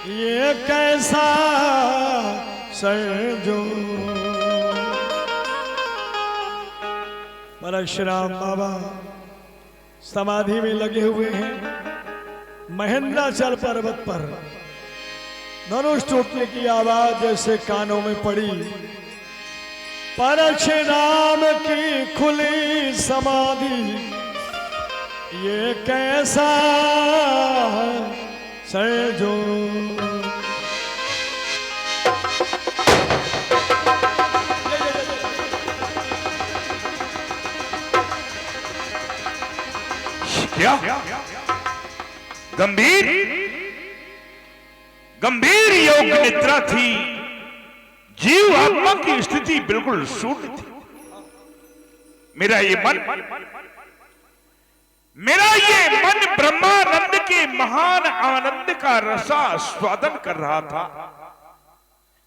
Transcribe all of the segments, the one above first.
ये कैसा संजो। परशुराम बाबा समाधि में लगे हुए हैं। महेंद्राचल पर्वत पर धनुष टूटने की आवाज जैसे कानों में पड़ी। परशुराम की खुली समाधि, ये कैसा संजो। क्या गंभीर गंभीर योग निद्रा थी। जीव आत्मा की स्थिति बिल्कुल शून्य थी। मेरा ये मन ब्रह्मानंद के महान आनंद का रसास्वादन कर रहा था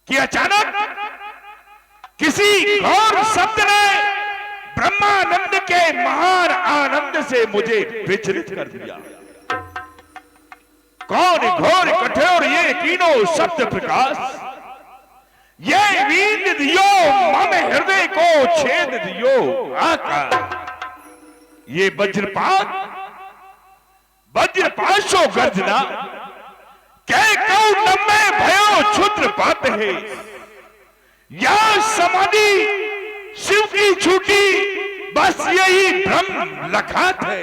कि अचानक किसी घोर शब्द ने ब्रह्मानंद के महान आनंद से मुझे विचलित कर दिया। कौन घोर कठोर ये तीनों शब्द प्रकाश, ये वींद दियो मम हृदय को छेद दियो आका। ये वज्रपाशो गर्जना कह कौ नम्मे भयो क्षुद्र पात है। या समाधि शिव की छूटी, बस यही भ्रम लखात है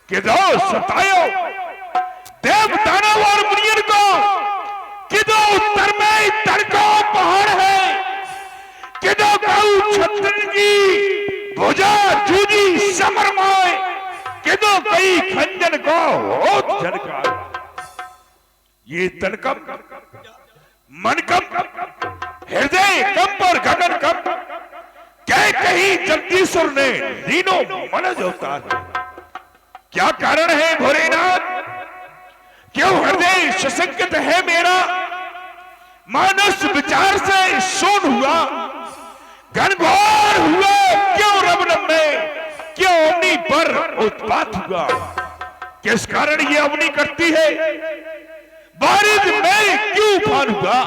कि दो सतायो देव दानव और मुनियन को, कि दो उत्तर में तड़को पहाड़ है, कि दो गौ छत्रन की भुजा जूझी समरमय, कि दो कई खंजन को होत झनकार। ये तनकम मनकम हृदय कंप और गगन कंप कह कहीं जगदीश्वर ने दीनों मनज अवतार। क्या कारण है भोलेनाथ, क्यों हृदय सशंकित है मेरा। मानस विचार से शून हुआ, घनघोर हुआ क्यों रमन में, क्यों अवनी पर उत्पात हुआ। किस कारण ये अवनी करती है, बारिश में क्यों उफान हुआ।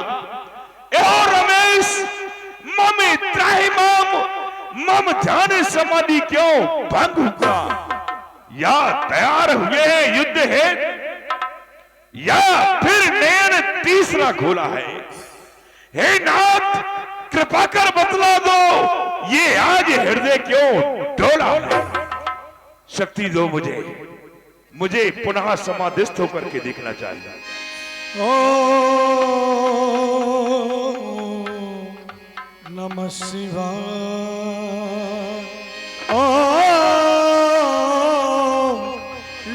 और रमेश मम त्राहि मम ध्यान समाधि क्यों भंग हुआ। या तैयार हुए हैं युद्ध है, या फिर नयन तीसरा खोला है। हे नाथ कृपा कर बतला दो, ये आज हृदय क्यों डोला है। शक्ति दो मुझे पुनः समाधिस्थ होकर के देखना चाहिए। नमः शिवाय,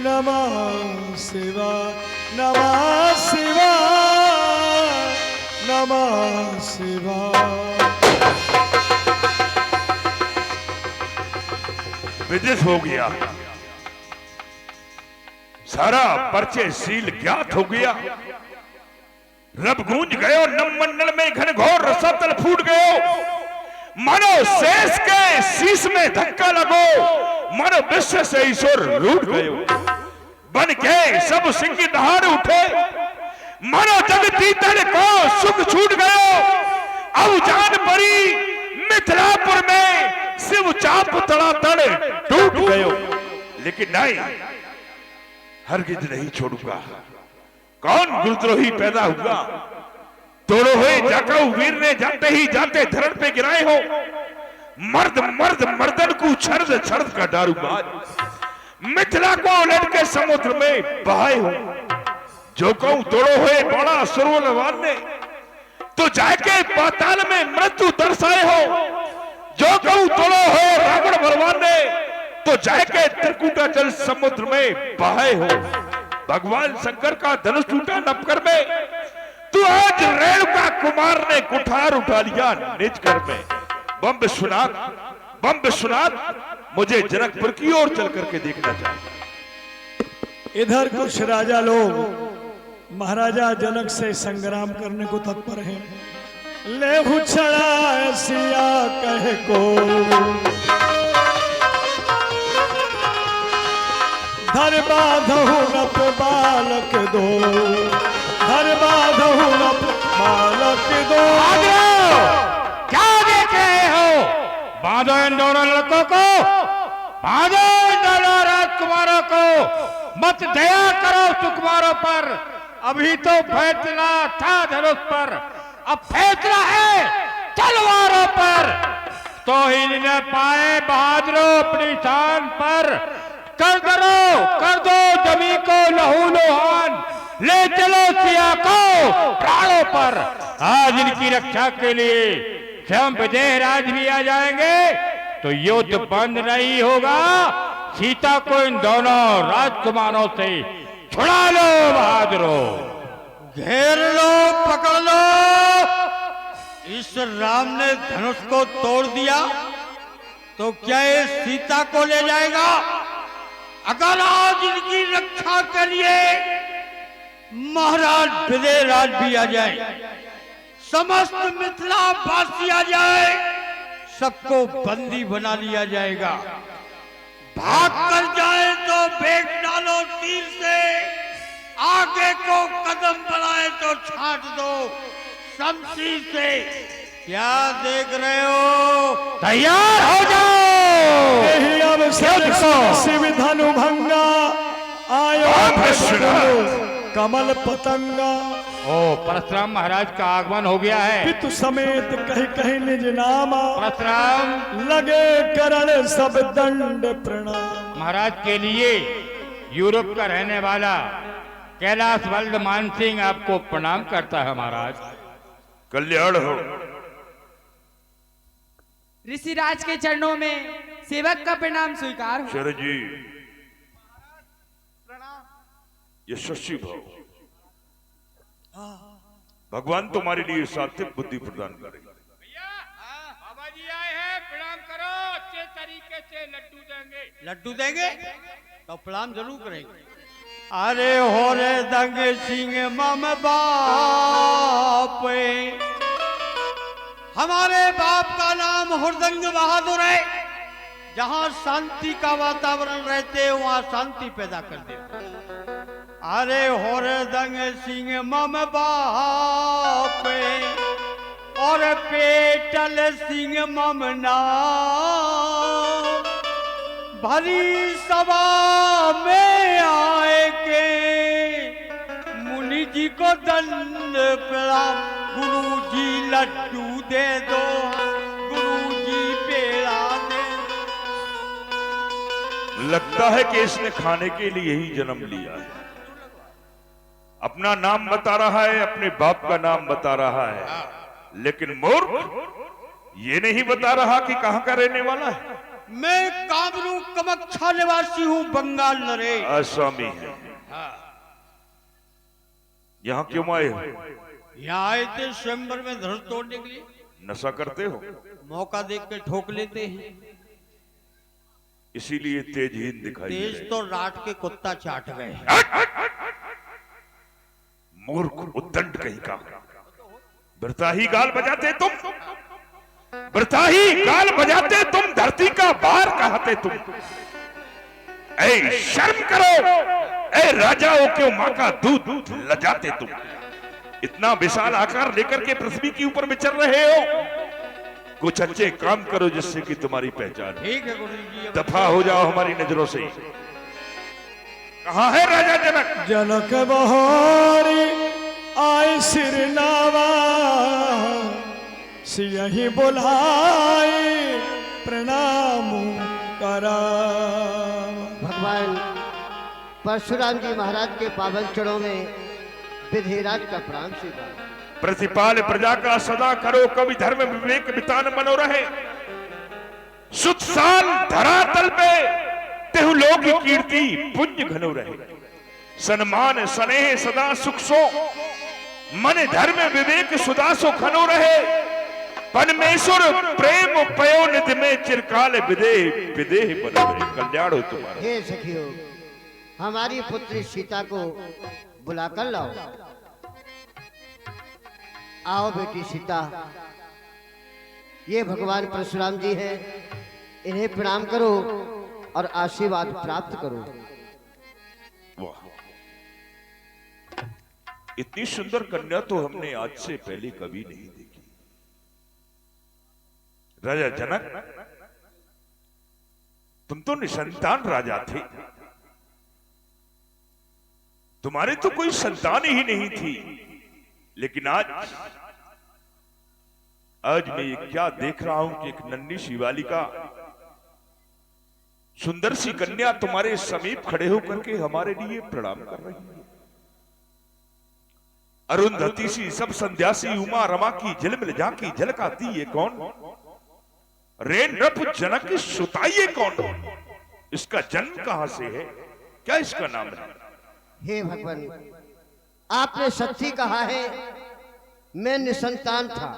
नमः शिवाय, नमः शिवाय, नमः शिवाय। विदित हो गया, सारा परिचय शील ज्ञात हो गया। रब गूंज गयो, नम मंडल में घनघोर रसातल फूट गयो। मनो शेष के शीश में धक्का लगो, मनो विश्व से ईश्वर रूठ गयो। बन के सब सिंह दहाड़ उठे, मनो जगदीतन को सुख छूट गयो। अब जान पड़ी मिथिलापुर में शिव चाप तड़ातड़ टूट गयो। लेकिन नहीं, हरगिज नहीं छोड़ूंगा। कौन गुरुद्रोही पैदा हुआ, तोड़ो हुए जाकाऊ वीर ने जाते ही जाते धरण पे गिराए हो। मर्द मर्दन को छर्द छर्द का डारूंगा। मिथिला को उलट के समुद्र में बहाए हो। जो कहूं तोड़ो हुए बड़ा सुरवलवान ने, तो जाके पाताल में मृत्यु दर्शाए हो। जो कहूं तोड़ो हुए रावण बलवान ने, तो जाके त्रिकुटाचल समुद्र में बहाए हो। भगवान शंकर का धनुष टूटा नपकर में, तू आज रेणुका कुमार ने कुठार उठा लिया निज घर में। बम विश्वनाथ मुझे जनकपुर की ओर चल करके देखना चाहिए। इधर कुछ राजा लोग महाराजा जनक से संग्राम करने को तत्पर हैं। ले चढ़ा सिया कह को, धर बाधहु नप बालक दो, धर बांधो इन दोनों लड़कों को, बांधो इन दोनों राजकुमारों को, मत दया करो सुकुमारों पर। अभी तो फैसला था धनुष पर, अब फैसला है तलवारों पर। तो ही न पाए बहादुरों अपनी शान पर, कर दो जमी को लहू लोहान, ले चलो सिया को प्राणों पर। आज इनकी रक्षा के लिए स्वयं विदेहराज भी आ जाएंगे तो युद्ध बंद नहीं होगा। सीता को इन दोनों राजकुमारों से छुड़ा लो बहादुरों। घेर लो, पकड़ लो। इस राम ने धनुष को तोड़ दिया तो क्या ये सीता को ले जाएगा? अगर आज इनकी रक्षा के लिए महाराज विदेहराज भी आ जाए, समस्त मिथिला वासी आ जाए, सबको बंदी बना लिया जाएगा। भाग कर जाए तो फेंक डालो तीर से, आगे को कदम बढ़ाए तो छांट दो शमशीर से। क्या देख रहे हो? तैयार हो जाओ। यही अवसर शिव धनु भंगा, आयो कमल पतंगा। ओ परशुराम महाराज का आगमन हो गया है। पितु समेत कहीं कहीं निज नामा, परशुराम लगे करण सब दंड प्रणाम। महाराज के लिए यूरोप का रहने वाला कैलाश वल्द मान सिंह आपको प्रणाम करता है महाराज। कल्याण हो। ऋषिराज के चरणों में सेवक का प्रणाम स्वीकार हो। शरद जी यशस्वी भव। भगवान तुम्हारे लिए सात्विक बुद्धि प्रदान करेगा। बाबा जी आए हैं, प्रणाम करो। अच्छे तरीके से लड्डू देंगे। लड्डू देंगे तो प्रणाम जरूर करेंगे। अरे हो रे दंग सिंह मम बाप, हमारे बाप का नाम हुरदंग बहादुर है। जहां शांति का वातावरण रहते वहां शांति पैदा कर देते। अरे हुरदंग सिंह मम बाप, और पेटल सिंह मम नाम। भरी सभा में आए के मुनि जी को दंड प्रणाम। गुरु जी लड्डू दे दो, गुरु जी पेड़ा दे। लगता है कि इसने खाने के लिए ही जन्म लिया है। अपना नाम बता रहा है, अपने बाप का नाम बता रहा है, लेकिन मूर्ख ये नहीं बता रहा कि कहां का रहने वाला है। मैं कामरू कामाख्या निवासी हूँ, बंगाल नरेश। आसामी है। यहाँ क्यों आए हो? यहाँ आए थे स्वयंवर में धनुष तोड़ने के लिए। नशा करते हो? मौका देख के ठोक लेते हैं। इसीलिए तेजहीन दिखाई दे तेज रहे। तो रात के कुत्ता चाट गए। मूर्ख उद्दंड कहीं का। वृताही गाल बजाते तुम, वृताही गाल बजाते तुम, धरती का भार कहते तुम। ऐ शर्म करो, ऐ राजाओं के मां का दूध लजाते तुम। इतना विशाल आकार लेकर के पृथ्वी के ऊपर विचर रहे हो। कुछ अच्छे काम करो जिससे कि तुम्हारी पहचान। ठीक है गुरु जी। दफा हो जाओ हमारी नजरों से। कहां है राजा जनक? जनक बहारी आय सिरनावा, सियहि बुलाए प्रणाम करा। भगवान परशुराम जी महाराज के पावन चरणों में विधिराज का प्रणाम स्वीकार। प्रतिपाल प्रजा का सदा करो, कवि धर्म विवेक बितान मनो रहे। सुत साल धरातल पे तेहु लोक कीर्ति पुण्य घनो रहे। सन्मान स्नेह सदा सुख सो, मन धर्म विवेक सुदासो खनो रहे। परमेश्वर प्रेम पयो निधि में चिरकाल विदेह विदेह बनो रहे। कल्याण हो तुम्हारा। हे सखियों, हमारी पुत्री सीता को बुलाकर लाओ। आओ बेटी सीता, ये भगवान परशुराम जी हैं, इन्हें प्रणाम करो और आशीर्वाद प्राप्त करो। वाह, इतनी सुंदर कन्या तो हमने आज से पहले कभी नहीं देखी। राजा जनक, तुम तो निसंतान राजा थे, तुम्हारे तो कोई संतान ही नहीं थी। लेकिन आज मैं ये क्या देख रहा हूं कि एक नन्ही सी बालिका, सुंदर सी कन्या तुम्हारे समीप खड़े होकर के हमारे लिए प्रणाम कर रही है। अरुंधति सी, सब संध्यासी, उमा रमा की झिलमिल झांकी झलकाती, ये कौन? रेन रप जनक की सुता, ये कौन? इसका जन्म कहां से है? क्या इसका नाम है? हे भगवान, आपने सच्ची कहा है, मैं निसंतान था।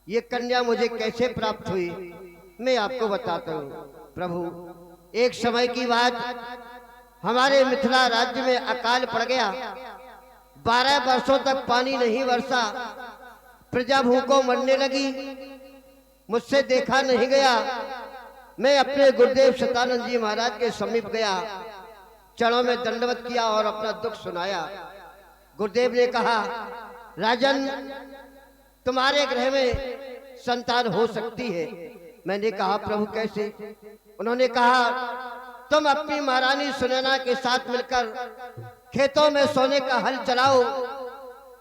ये कन्या मुझे कैसे प्राप्त हुई, मैं आपको बताता हूँ। प्रभु, एक समय की बात, हमारे मिथिला राज्य में अकाल पड़ गया। 12 वर्षों तक पानी नहीं बरसा, प्रजा भूखों मरने लगी। मुझसे देखा नहीं गया। मैं अपने गुरुदेव सतानंद जी महाराज के समीप गया, चरणों में दंडवत किया और अपना दुख सुनाया। गुरुदेव ने कहा, राजन, तुम्हारे ग्रह में संतान हो सकती है। मैंने कहा, प्रभु कैसे? उन्होंने कहा, तुम अपनी महारानी सुनैना के साथ मिलकर खेतों में सोने का हल चलाओ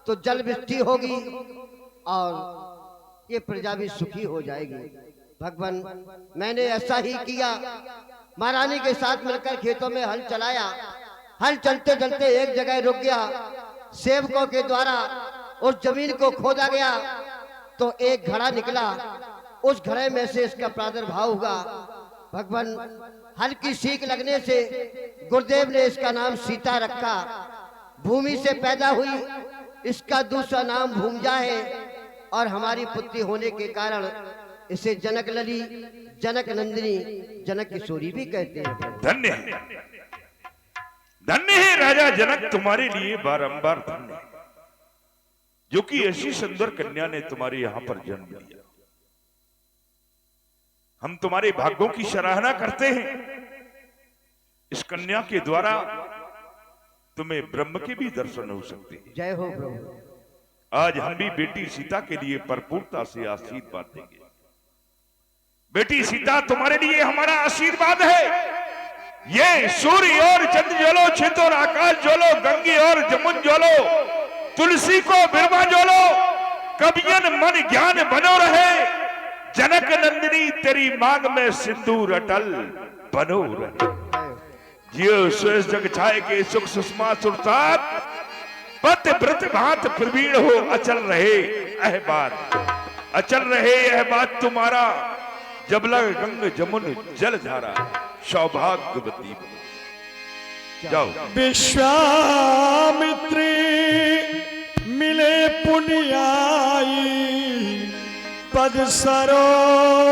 तो जल वृष्टि होगी और ये प्रजा भी सुखी हो जाएगी। भगवान, मैंने ऐसा ही किया। महारानी के साथ मिलकर खेतों में हल चलाया। हल चलते चलते एक जगह रुक गया। सेवकों के द्वारा उस जमीन को खोदा गया तो एक घड़ा निकला। उस घड़े में से इसका प्रादुर्भाव हुआ। भगवान, हल्की सीख लगने से गुरुदेव ने इसका नाम सीता रखा। भूमि से पैदा हुई, इसका दूसरा नाम भूमजा है और हमारी पुत्री होने के कारण इसे जनक लली, जनक नंदिनी, जनक किशोरी भी कहते हैं। धन्य है, धन्य है राजा जनक, तुम्हारे लिए बारंबार धन्य है, जो कि ऐसी सुंदर कन्या ने तुम्हारे यहां पर जन्म लिया। हम तुम्हारे भाग्यों की सराहना करते हैं। इस कन्या के द्वारा तुम्हें ब्रह्म के भी दर्शन हो सकते हैं। जय हो प्रभु। आज हम भी बेटी सीता के लिए भरपूरता से आशीर्वाद देंगे। बेटी सीता, तुम्हारे लिए हमारा आशीर्वाद है। ये सूर्य और चंद्र ज्वलो, छित और आकाश ज्वलो, गंगे और जमुन ज्वलो, तुलसी को बिरवा ज्वलो, कबियन मन ज्ञान बनो रहे। जनक नंदिनी, तेरी मांग में सिंदूर अटल बनो रहे। जियो स्वेश जग छाए के सुख सुषमा सुरसात, पत व्रत भात प्रवीण हो अचल रहे अहबात। अचल रहे यह बात तुम्हारा, जब लग गंग जमुन जल धारा, सौभाग्यवती जाओ। विश्वामित्री मिले पुण्याई, पद सरोज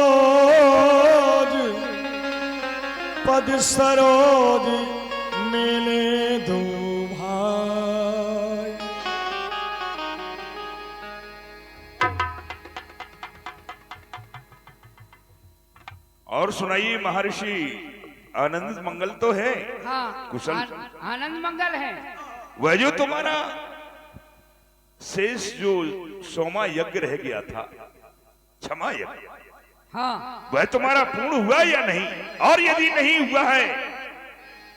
मिले दो भाई। और सुनाइए महर्षि, आनंद मंगल तो है? हाँ, कुशल? आनंद मंगल है। वह जो तुम्हारा शेष जो सोमा यज्ञ रह गया था, क्षमा यज्ञ, हाँ, वह तुम्हारा पूर्ण हुआ या नहीं? और यदि नहीं हुआ है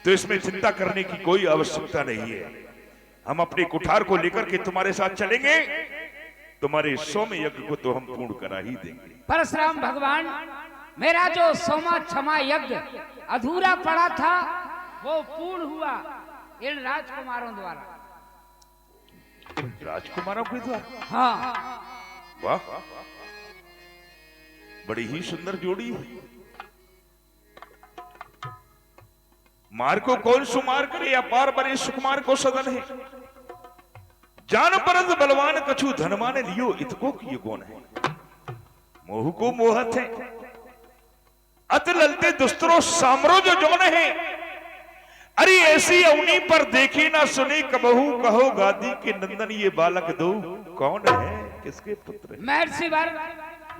तो इसमें चिंता करने की कोई आवश्यकता नहीं है। हम अपने कुठार को लेकर के तुम्हारे साथ चलेंगे। तुम्हारे सोम यज्ञ को तो हम पूर्ण करा ही देंगे। परशुराम भगवान, मेरा जो सोमा क्षमा यज्ञ अधूरा पड़ा था वो पूर्ण हुआ इन राजकुमारों द्वारा। राजकुमारों के द्वारा? हाँ, वाह, बड़ी ही सुंदर जोड़ी है। मार को कौन सुमार करे, अपार बने सुकुमार को सदन है। जान परंत बलवान कछु धनमान लियो, इतको किए कौन है। मोह को मोहत है, अत ललते दुस्तरो सामरो जो जौन है। अरे ऐसी अवनी पर देखे ना सुने, कबहू कहो गादी के नंदन ये बालक दो कौन है, किसके पुत्र है? महर्षि वर,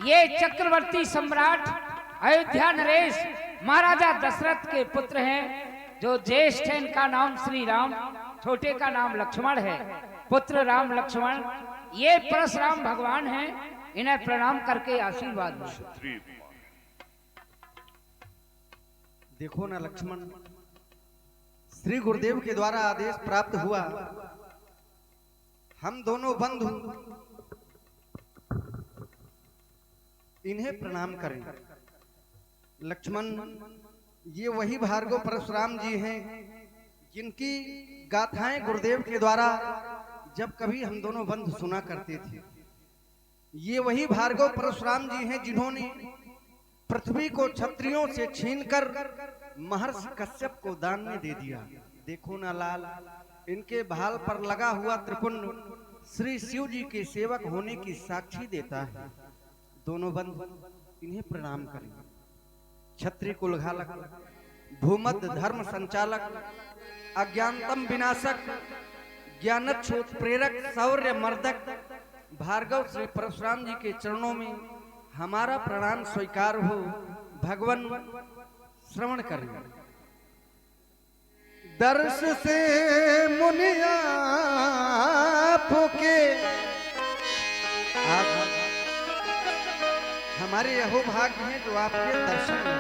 ये चक्रवर्ती सम्राट अयोध्या नरेश महाराजा दशरथ के पुत्र हैं। जो ज्येष्ठ है इनका नाम श्री राम, छोटे का नाम लक्ष्मण है। पुत्र राम लक्ष्मण, ये परशुराम भगवान हैं। इन्हें प्रणाम करके आशीर्वाद दो। देखो ना लक्ष्मण, श्री गुरुदेव के द्वारा आदेश प्राप्त हुआ, हम दोनों बंधु इन्हें प्रणाम करें। लक्ष्मण, ये वही भार्गव परशुराम जी हैं जिनकी गाथाएं गुरुदेव के द्वारा जब कभी हम दोनों बंधु सुना करते थे। ये वही भार्गव परशुराम जी हैं जिन्होंने पृथ्वी को क्षत्रियों से छीनकर महर्षि कश्यप को दान में दे दिया। देखो ना लाल, इनके भाल पर लगा हुआ त्रिपुंड श्री शिव जी के सेवक होने की साक्षी देता है। दोनों बंधु इन्हें प्रणाम करें। क्षत्रिय कुलघालक, भूमध्य धर्म संचालक, अज्ञानतम विनाशक, ज्ञानच्छोत प्रेरक, शौर्य मर्दक भार्गव श्री परशुराम जी के चरणों में हमारा प्रणाम स्वीकार हो। भगवान श्रवण करें। दर्श से मुनिया फूके, हमारे यहो भाग्य हैं जो आपके दर्शन में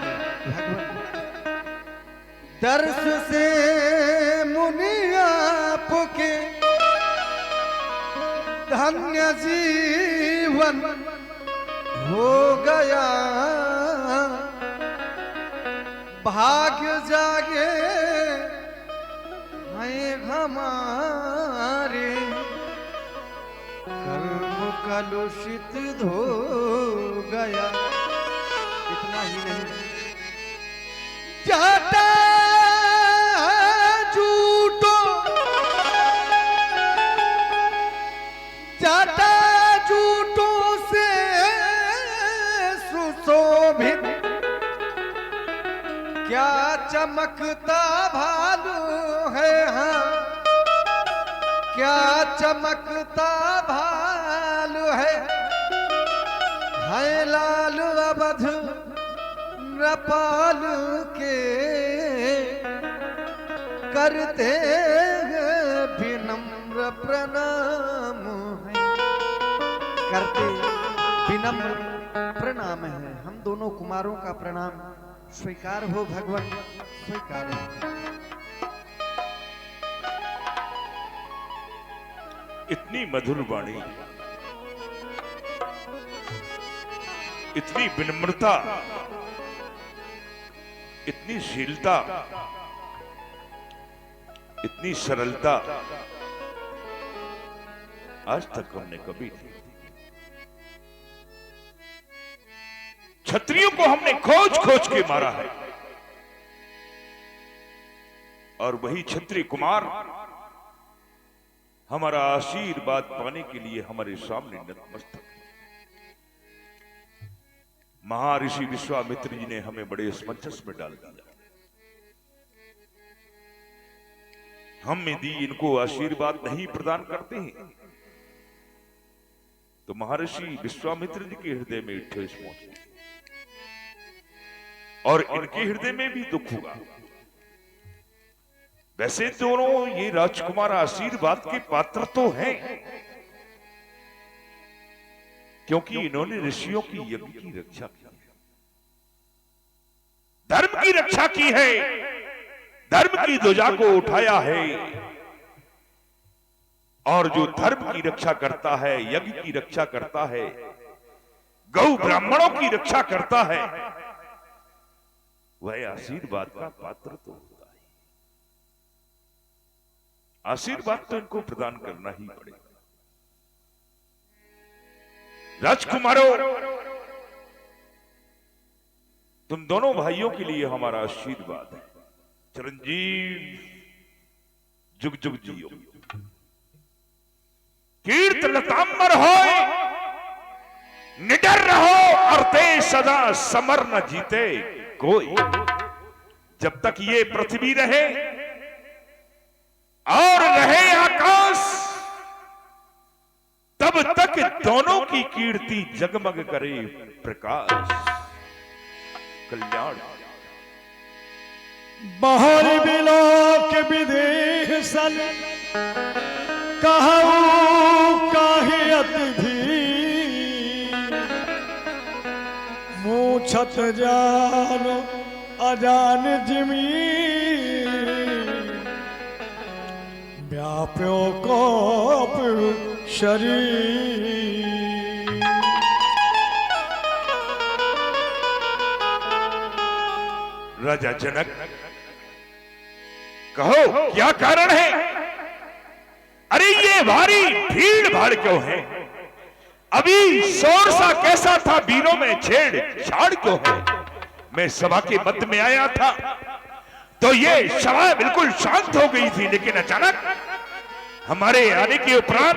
भगवान। दर्श से मुनिया फूके, धन्य जीवन हो गया, भाग्य जागे हैं हमारे, कर्म कलुषित धो गया। इतना ही नहीं, जाता झूठो, जाता झूठों से सुशोभित, क्या चमकता भालू है, हाँ क्या चमकता भालू है लाल अवध नृपाल के, करते विनम्र प्रणाम है, करते विनम्र प्रणाम है। हम दोनों कुमारों का प्रणाम स्वीकार हो भगवान, स्वीकार हो। इतनी मधुर वाणी, इतनी विनम्रता, इतनी शीलता, इतनी सरलता आज तक हमने कभी नहीं। क्षत्रियों को हमने खोज खोज के मारा है और वही क्षत्रिय कुमार हमारा आशीर्वाद पाने के लिए हमारे सामने नतमस्तक है। महर्षि विश्वामित्र जी ने हमें बड़े असमंजस में डाल दिया। हम यदि इनको आशीर्वाद नहीं प्रदान करते हैं तो महर्षि विश्वामित्र जी के हृदय में ठेस पहुंचेगी और इनके हृदय में भी दुख होगा। वैसे दोनों ये राजकुमार आशीर्वाद के पात्र तो हैं, क्योंकि इन्होंने ऋषियों की यज्ञ की रक्षा की है, धर्म की रक्षा की है, धर्म की ध्वजा को उठाया है। और जो धर्म की रक्षा करता है, यज्ञ की रक्षा करता है, गौ ब्राह्मणों की रक्षा करता है, वह आशीर्वाद का पात्र तो होता है। आशीर्वाद तो इनको प्रदान करना ही पड़ेगा। राजकुमारों, तुम दोनों भाइयों के लिए हमारा आशीर्वाद है। चिरंजीव जुग जुग जियो, कीर्त लतांबर हो, निडर रहो और ते सदा समर न जीते कोई। जब तक ये पृथ्वी रहे और रहे आकाश, तब तक दोनों की कीर्ति जगमग करे प्रकाश। कल्याण बाहर बिलोक विदेह सन, कहूं काहियत भी, मूछत जान अजान जिमी व्याप्यो कोप शरीर। राजा जनक, कहो क्या कारण है? अरे ये भारी भीड़ भाड़ क्यों है? अभी शोर सा कैसा था, वीरों में छेड़ छाड़ क्यों है? मैं सभा के मध्य में आया था तो ये सभा बिल्कुल शांत हो गई थी, लेकिन अचानक हमारे आने के उपरांत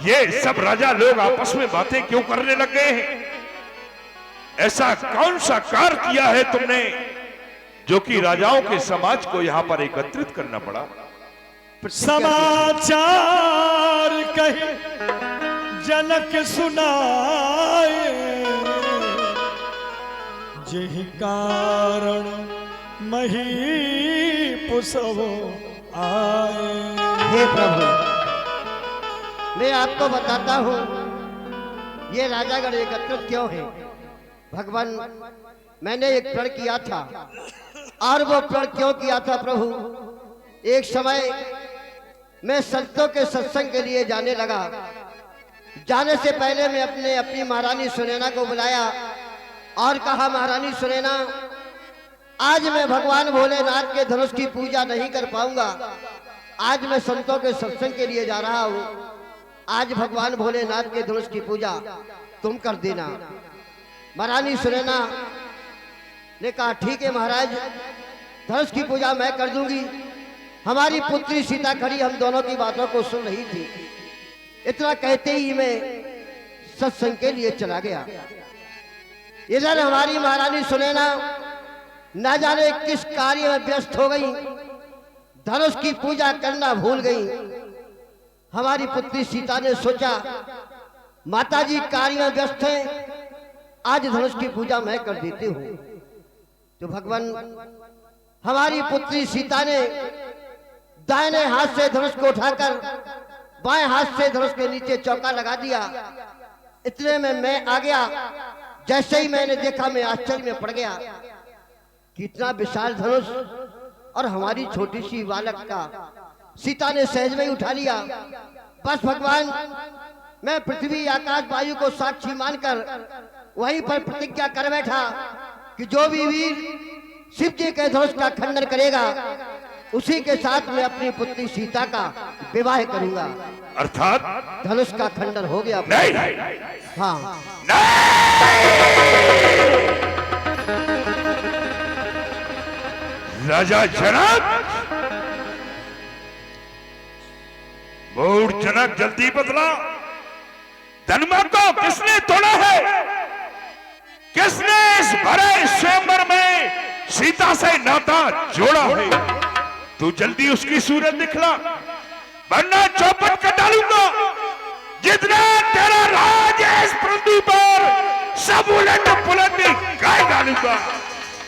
ये सब राजा लोग आपस में बातें क्यों करने लग गए हैं? ऐसा कौन सा कार्य किया है तुमने जो कि राजाओं के समाज को यहां पर एकत्रित करना पड़ा? समाचार कहे जनक सुनाए, जिहि कारण महीपुसव आए। हे प्रभु, मैं आपको बताता हूँ ये राजागण एकत्रित क्यों है। भगवान, मैंने एक प्रण किया था, और वो प्रण क्यों किया था प्रभु? एक समय मैं संतों के सत्संग के लिए जाने लगा। जाने से पहले मैं अपनी महारानी सुनैना को बुलाया और कहा, महारानी सुनैना, आज मैं भगवान भोलेनाथ के धनुष की पूजा नहीं कर पाऊंगा। आज मैं संतों के सत्संग के लिए जा रहा हूँ। आज भगवान भोलेनाथ के धनुष की पूजा तुम कर देना। महारानी सुनैना ने कहा, ठीक है महाराज, धनुष की पूजा मैं कर दूंगी। हमारी पुत्री सीता खड़ी हम दोनों की बातों को सुन रही थी। इतना कहते ही मैं सत्संग के लिए चला गया। इधर हमारी महारानी सुनैना ना जाने किस कार्य में व्यस्त हो गई, धनुष की पूजा करना भूल गई। हमारी पुत्री सीता ने सोचा, माताजी कार्य में व्यस्त हैं, आज धनुष की पूजा मैं कर देती हूँ। तो भगवान, हमारी पुत्री सीता ने दाहिने हाथ से धनुष को उठाकर बाएं हाथ से धनुष के नीचे चौका लगा दिया। इतने में मैं आ गया। जैसे ही मैंने देखा, मैं आश्चर्य में पड़ गया। कितना विशाल धनुष, और हमारी छोटी सी बालक का सीता ने सहज में ही उठा लिया। बस भगवान, मैं पृथ्वी आकाश वायु को साक्षी मानकर वहीं पर प्रतिज्ञा कर बैठा कि जो भी वीर शिव जी के धनुष का खंडन करेगा, उसी के साथ मैं अपनी पुत्री सीता का विवाह करूंगा। अर्थात धनुष का खंडन हो गया। नहीं, हाँ, राजा जनक, मूढ़ जनक, जल्दी बदला। धनुमा को किसने तोड़ा है? किसने इस भरे स्वयंवर में सीता से नाता जोड़ा है? तू जल्दी उसकी सूरत दिखला, वरना चौपट कर डालूंगा। जितना तेरा राज है इस पृथ्वी पर, सब उलट पुलट गाय डालूंगा।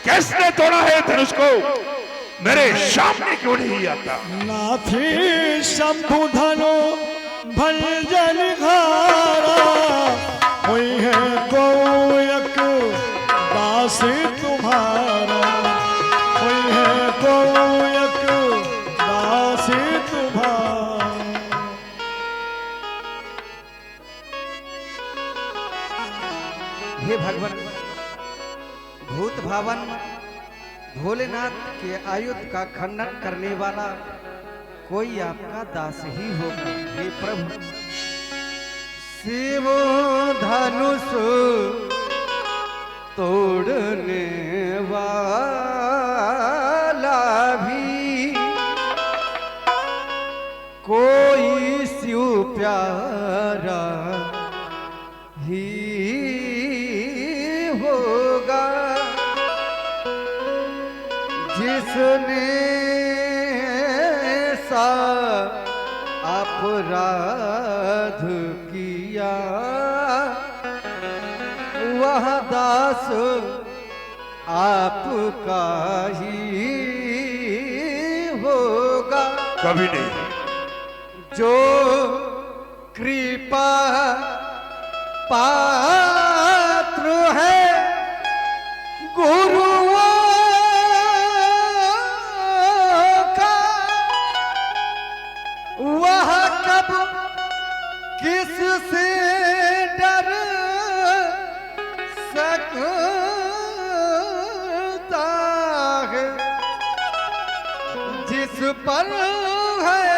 किसने तोड़ा है धनुष को? मेरे सामने क्यों नहीं आता? नाथी शंभु धनु भंजन घारा, हुई है कोयक दासी तुम्हारा, हुई है कोयक दासी तुम्हारा। हे भगवान, भूत भावन भोलेनाथ के आयुध का खंडन करने वाला कोई आपका दास ही होगा। हे प्रभु, शिव धनुष तोड़ने वाला भी कोई शिव प्यारा ही होगा, जिसने सा अपराध किया वह दास आपका ही होगा। कभी नहीं। जो कृपा पात्र है गुरुओं अब किससे डर सकता है, जिस पर है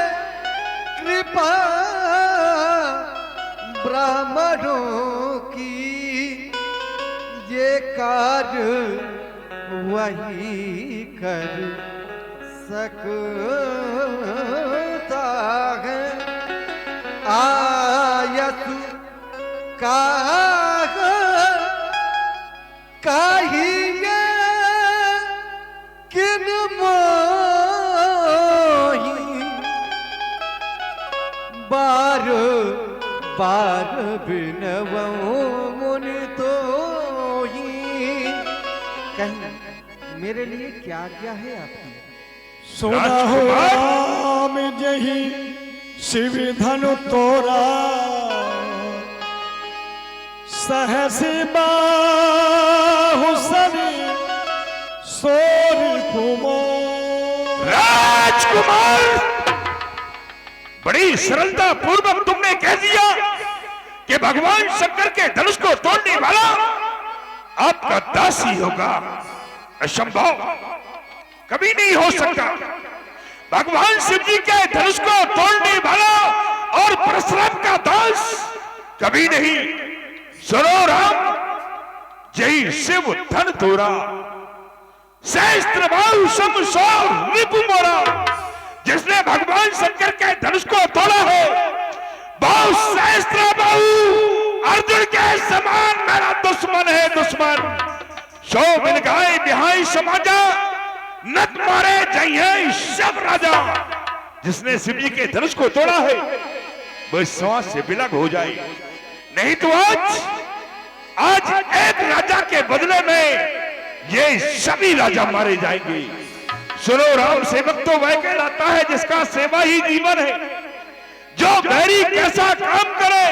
कृपा ब्राह्मणों की, ये कार्य वही कर सकता है। आयत का कहिए किन मोही, बार बार बिनवऊं मुनि तो ही। कहीं मेरे लिए क्या क्या है आपकी? सुना हो राम जही शिव धनु तोरा, सहसी बाहु सरी सोरी कुमार। राजकुमार, बड़ी सरलता पूर्वक तुमने कह दिया कि भगवान शंकर के धनुष को तोड़ने वाला आपका दासी होगा। असंभव, कभी नहीं हो सकता। भगवान शिव जी के धनुष को तोड़ने वाला और परशुराम का दास कभी नहीं। सुनो राम, जय शिव धन तोरा, सहस्त्र बाहु सम सौ रिपु मोरा। जिसने भगवान शंकर के धनुष को तोड़ा है, बहु सहस्त्र बाहु अर्जुन के समान मेरा दुश्मन है दुश्मन। सो मिल गाय बिहाई समाजा, नत मारे जय सब राजा। जिसने शिव जी के धनुष को तोड़ा है वो सांस से विलग हो जाए, नहीं तो आज एक राजा के बदले में ये सभी राजा मारे जाएंगे। सुनो राम, सेवक तो वह कहलाता है जिसका सेवा ही जीवन है। जो बैरी कैसा काम करे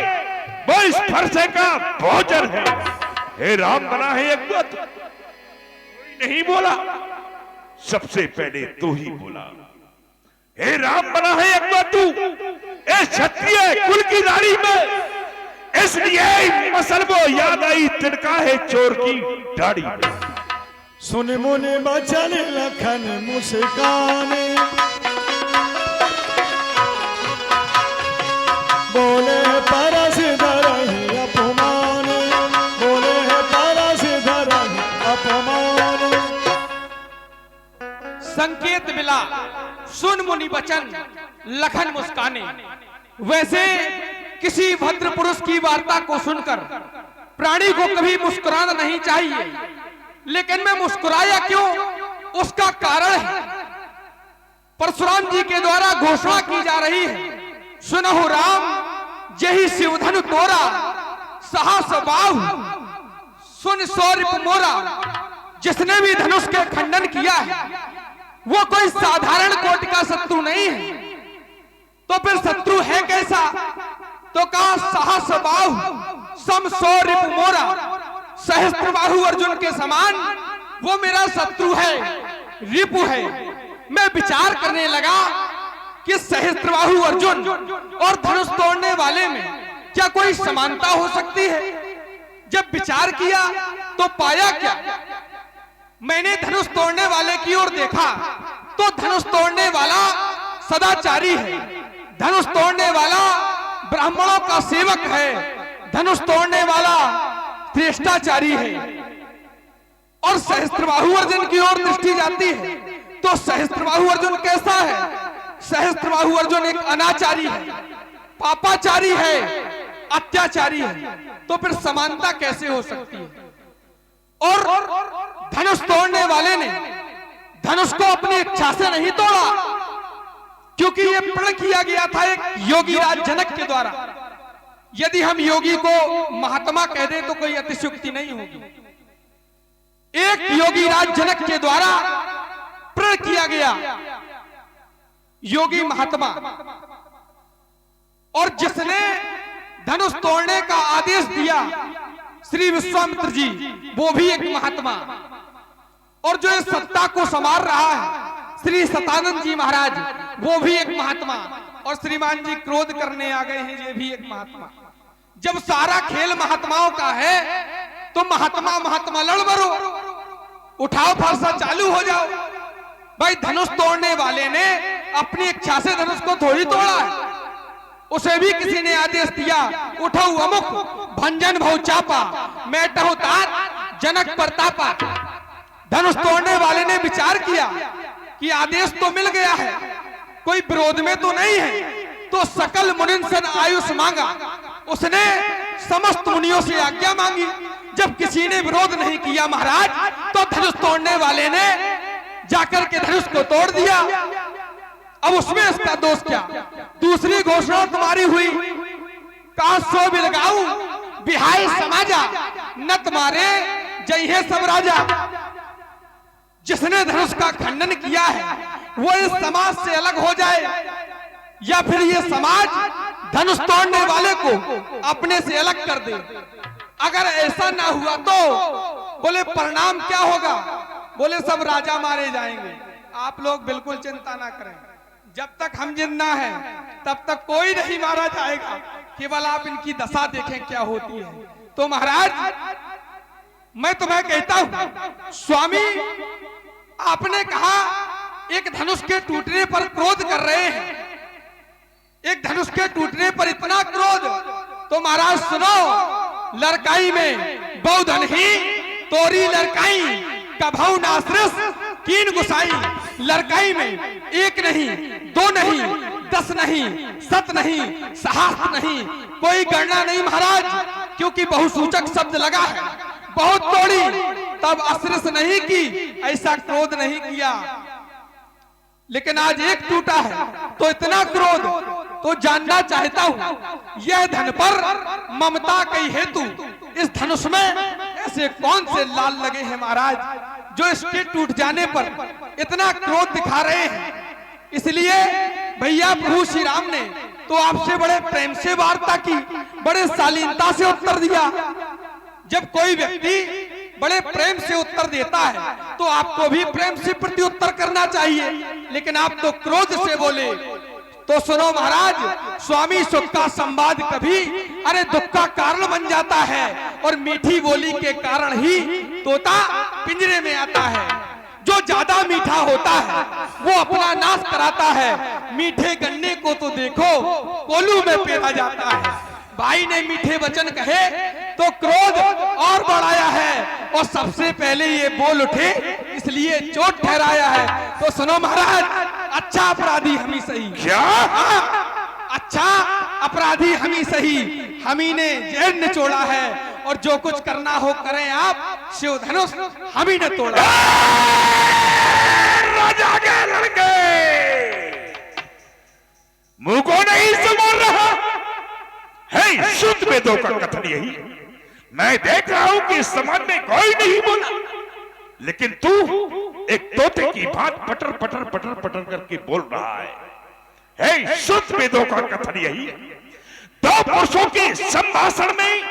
वो इस फरसे का भोजन है। हे राम, बना है एक बात, कोई नहीं बोला, सबसे पहले तू ही बोला। हे राम, बना है एक बात तू, इस क्षत्रिय कुल की रानी में, इसलिए मसलबो याद आई तिनका है चोर की दाढ़ी में। सुन मुनि बचन लखन मुस्काने, बोले परस धरहि अपमान, बोले परस धरहि अपमान। संकेत मिला, सुन मुनि बचन लखन मुस्काने। वैसे किसी भद्र पुरुष की वार्ता को सुनकर प्राणी को कभी मुस्कुराना नहीं चाहिए, लेकिन मैं मुस्कुराया क्यों, उसका कारण है परशुराम जी के द्वारा घोषणा की जा रही है। सुनहु राम, जही शिवधनु तोरा, साहस बाहु सुन सौरिप मोरा। जिसने भी धनुष के खंडन किया है वो कोई साधारण कोटि का शत्रु नहीं है, तो फिर शत्रु है कैसा? तो कहा साहस बाहु सम सौरिप मोरा। सहस्त्र बाहु अर्जुन के समान वो मेरा शत्रु है, रिपु है। मैं विचार करने लगा कि सहस्त्र बाहु अर्जुन और धनुष तोड़ने वाले में क्या कोई समानता हो सकती है? जब विचार किया तो पाया क्या, मैंने धनुष तोड़ने वाले की ओर देखा तो धनुष तोड़ने वाला सदाचारी है, धनुष तोड़ने वाला ब्राह्मणों का सेवक है, धनुष तोड़ने वाला श्रेष्ठाचारी है। और सहस्त्रबाहु अर्जुन की ओर दृष्टि जाती है तो सहस्त्रबाहु अर्जुन कैसा है? सहस्त्रबाहु अर्जुन एक अनाचारी है, पापाचारी है, अत्याचारी है। तो फिर समानता कैसे हो सकती है? और धनुष तोड़ने वाले ने धनुष को अपनी इच्छा से नहीं तोड़ा, क्योंकि यह प्रण किया गया था एक योगी राज जनक के द्वारा। यदि हम योगी को महात्मा कह दें तो कोई अतिशयोक्ति नहीं होगी। एक योगी राज जनक के द्वारा प्रण किया गया योगी महात्मा, और जिसने धनुष तोड़ने का आदेश दिया श्री विश्वामित्र जी, वो भी एक महात्मा। और जो इस सत्ता को संभाल रहा है श्री सतानंद जी महाराज, वो भी एक महात्मा। और श्रीमान जी क्रोध करने आ गए हैं, ये भी एक महात्मा। जब सारा खेल महात्माओं का है तो महात्मा महात्मा लड़ मरो, उठाओ फरसा चालू हो जाओ। भाई धनुष तोड़ने वाले ने अपनी इच्छा से धनुष को थोड़ी तोड़ा है, उसे भी किसी ने आदेश दिया, उठाओ अमुक भंजन भव चापा, मैटहु तात जनक प्रतापा। धनुष तोड़ने वाले ने विचार किया कि आदेश तो मिल गया है, कोई विरोध में तो नहीं है, तो सकल मुनिन सन आयुष मांगा। उसने समस्त मुनियों से आज्ञा मांगी। जब किसी ने विरोध नहीं किया महाराज, तो धनुष तोड़ने वाले ने जाकर के धनुष को तोड़ दिया। अब उसमें इसका दोष क्या? दूसरी घोषणा तुम्हारी हुई, कहा सो बिलगाऊ बिहाई समाजा, नत मारे जय है सब राजा। जिसने धनुष का खंडन किया है वो इस समाज से अलग हो जाए, या फिर ये समाज धनुष तोड़ने वाले को अपने से अलग कर दे। अगर ऐसा ना हुआ तो बोले परिणाम क्या होगा? बोले सब राजा मारे जाएंगे। आप लोग बिल्कुल चिंता ना करें, जब तक हम जिंदा हैं तब तक कोई नहीं मारा जाएगा, केवल आप इनकी दशा देखें क्या होती है। तो महाराज मैं तुम्हें कहता हूं, स्वामी आपने कहा एक धनुष के टूटने पर क्रोध कर रहे हैं, एक धनुष के टूटने पर इतना क्रोध, तो महाराज सुनो, लड़काई में बौद्धन ही तोरी लड़काई कभौ नासरस कीन गुसाई। लड़काई में एक नहीं, दो नहीं, 10 नहीं, 7 नहीं, सहस्त्र नहीं, कोई गणना नहीं महाराज, क्योंकि बहुसूचक शब्द लगा है। बहुत तोड़ी तब असरस नहीं की, ऐसा क्रोध नहीं किया, लेकिन आज एक टूटा है तो इतना क्रोध। तो जानना चाहता हूं यह धन पर ममता कई हेतु इस धनुष में ऐसे कौन से लाल लगे हैं महाराज, जो इसके टूट जाने पर इतना क्रोध दिखा रहे हैं। इसलिए भैया प्रभु श्री राम ने तो आपसे बड़े प्रेम से वार्ता की, बड़े शालीनता से उत्तर दिया। जब कोई व्यक्ति बड़े प्रेम से उत्तर देता है तो आपको भी प्रेम से प्रत्युत्तर करना चाहिए, लेकिन आप तो क्रोध से बोले। तो सुनो महाराज, स्वामी सुख का संवाद कभी अरे दुख का कारण बन जाता है, और मीठी बोली के कारण ही तोता पिंजरे में आता है। जो ज्यादा मीठा होता है वो अपना नाश कराता है। मीठे गन्ने को तो देखो कोलू में पेरा जाता है। भाई ने मीठे वचन कहे तो क्रोध और बढ़ाया है, और सबसे पहले ये बोल उठे इसलिए चोट ठहराया है। तो सुनो महाराज, अच्छा अपराधी हम ही सही। क्या? अच्छा अपराधी हम ही सही, हम ही ने जेल निचोड़ा है, और जो कुछ करना हो करें आप, शिव धनुष हम ही ने तोड़ा। राजा के लड़के मुंह को नहीं संभाल रहा है। शुद्ध वेदों का कथन यही है। मैं देख रहा हूं कि इस समाज में कोई नहीं बोला, लेकिन तू एक तोते की बात पटर पटर पटर पटर करके बोल रहा है। शुद्ध वेदों का कथन यही है, 2 पुरुषों के संभाषण में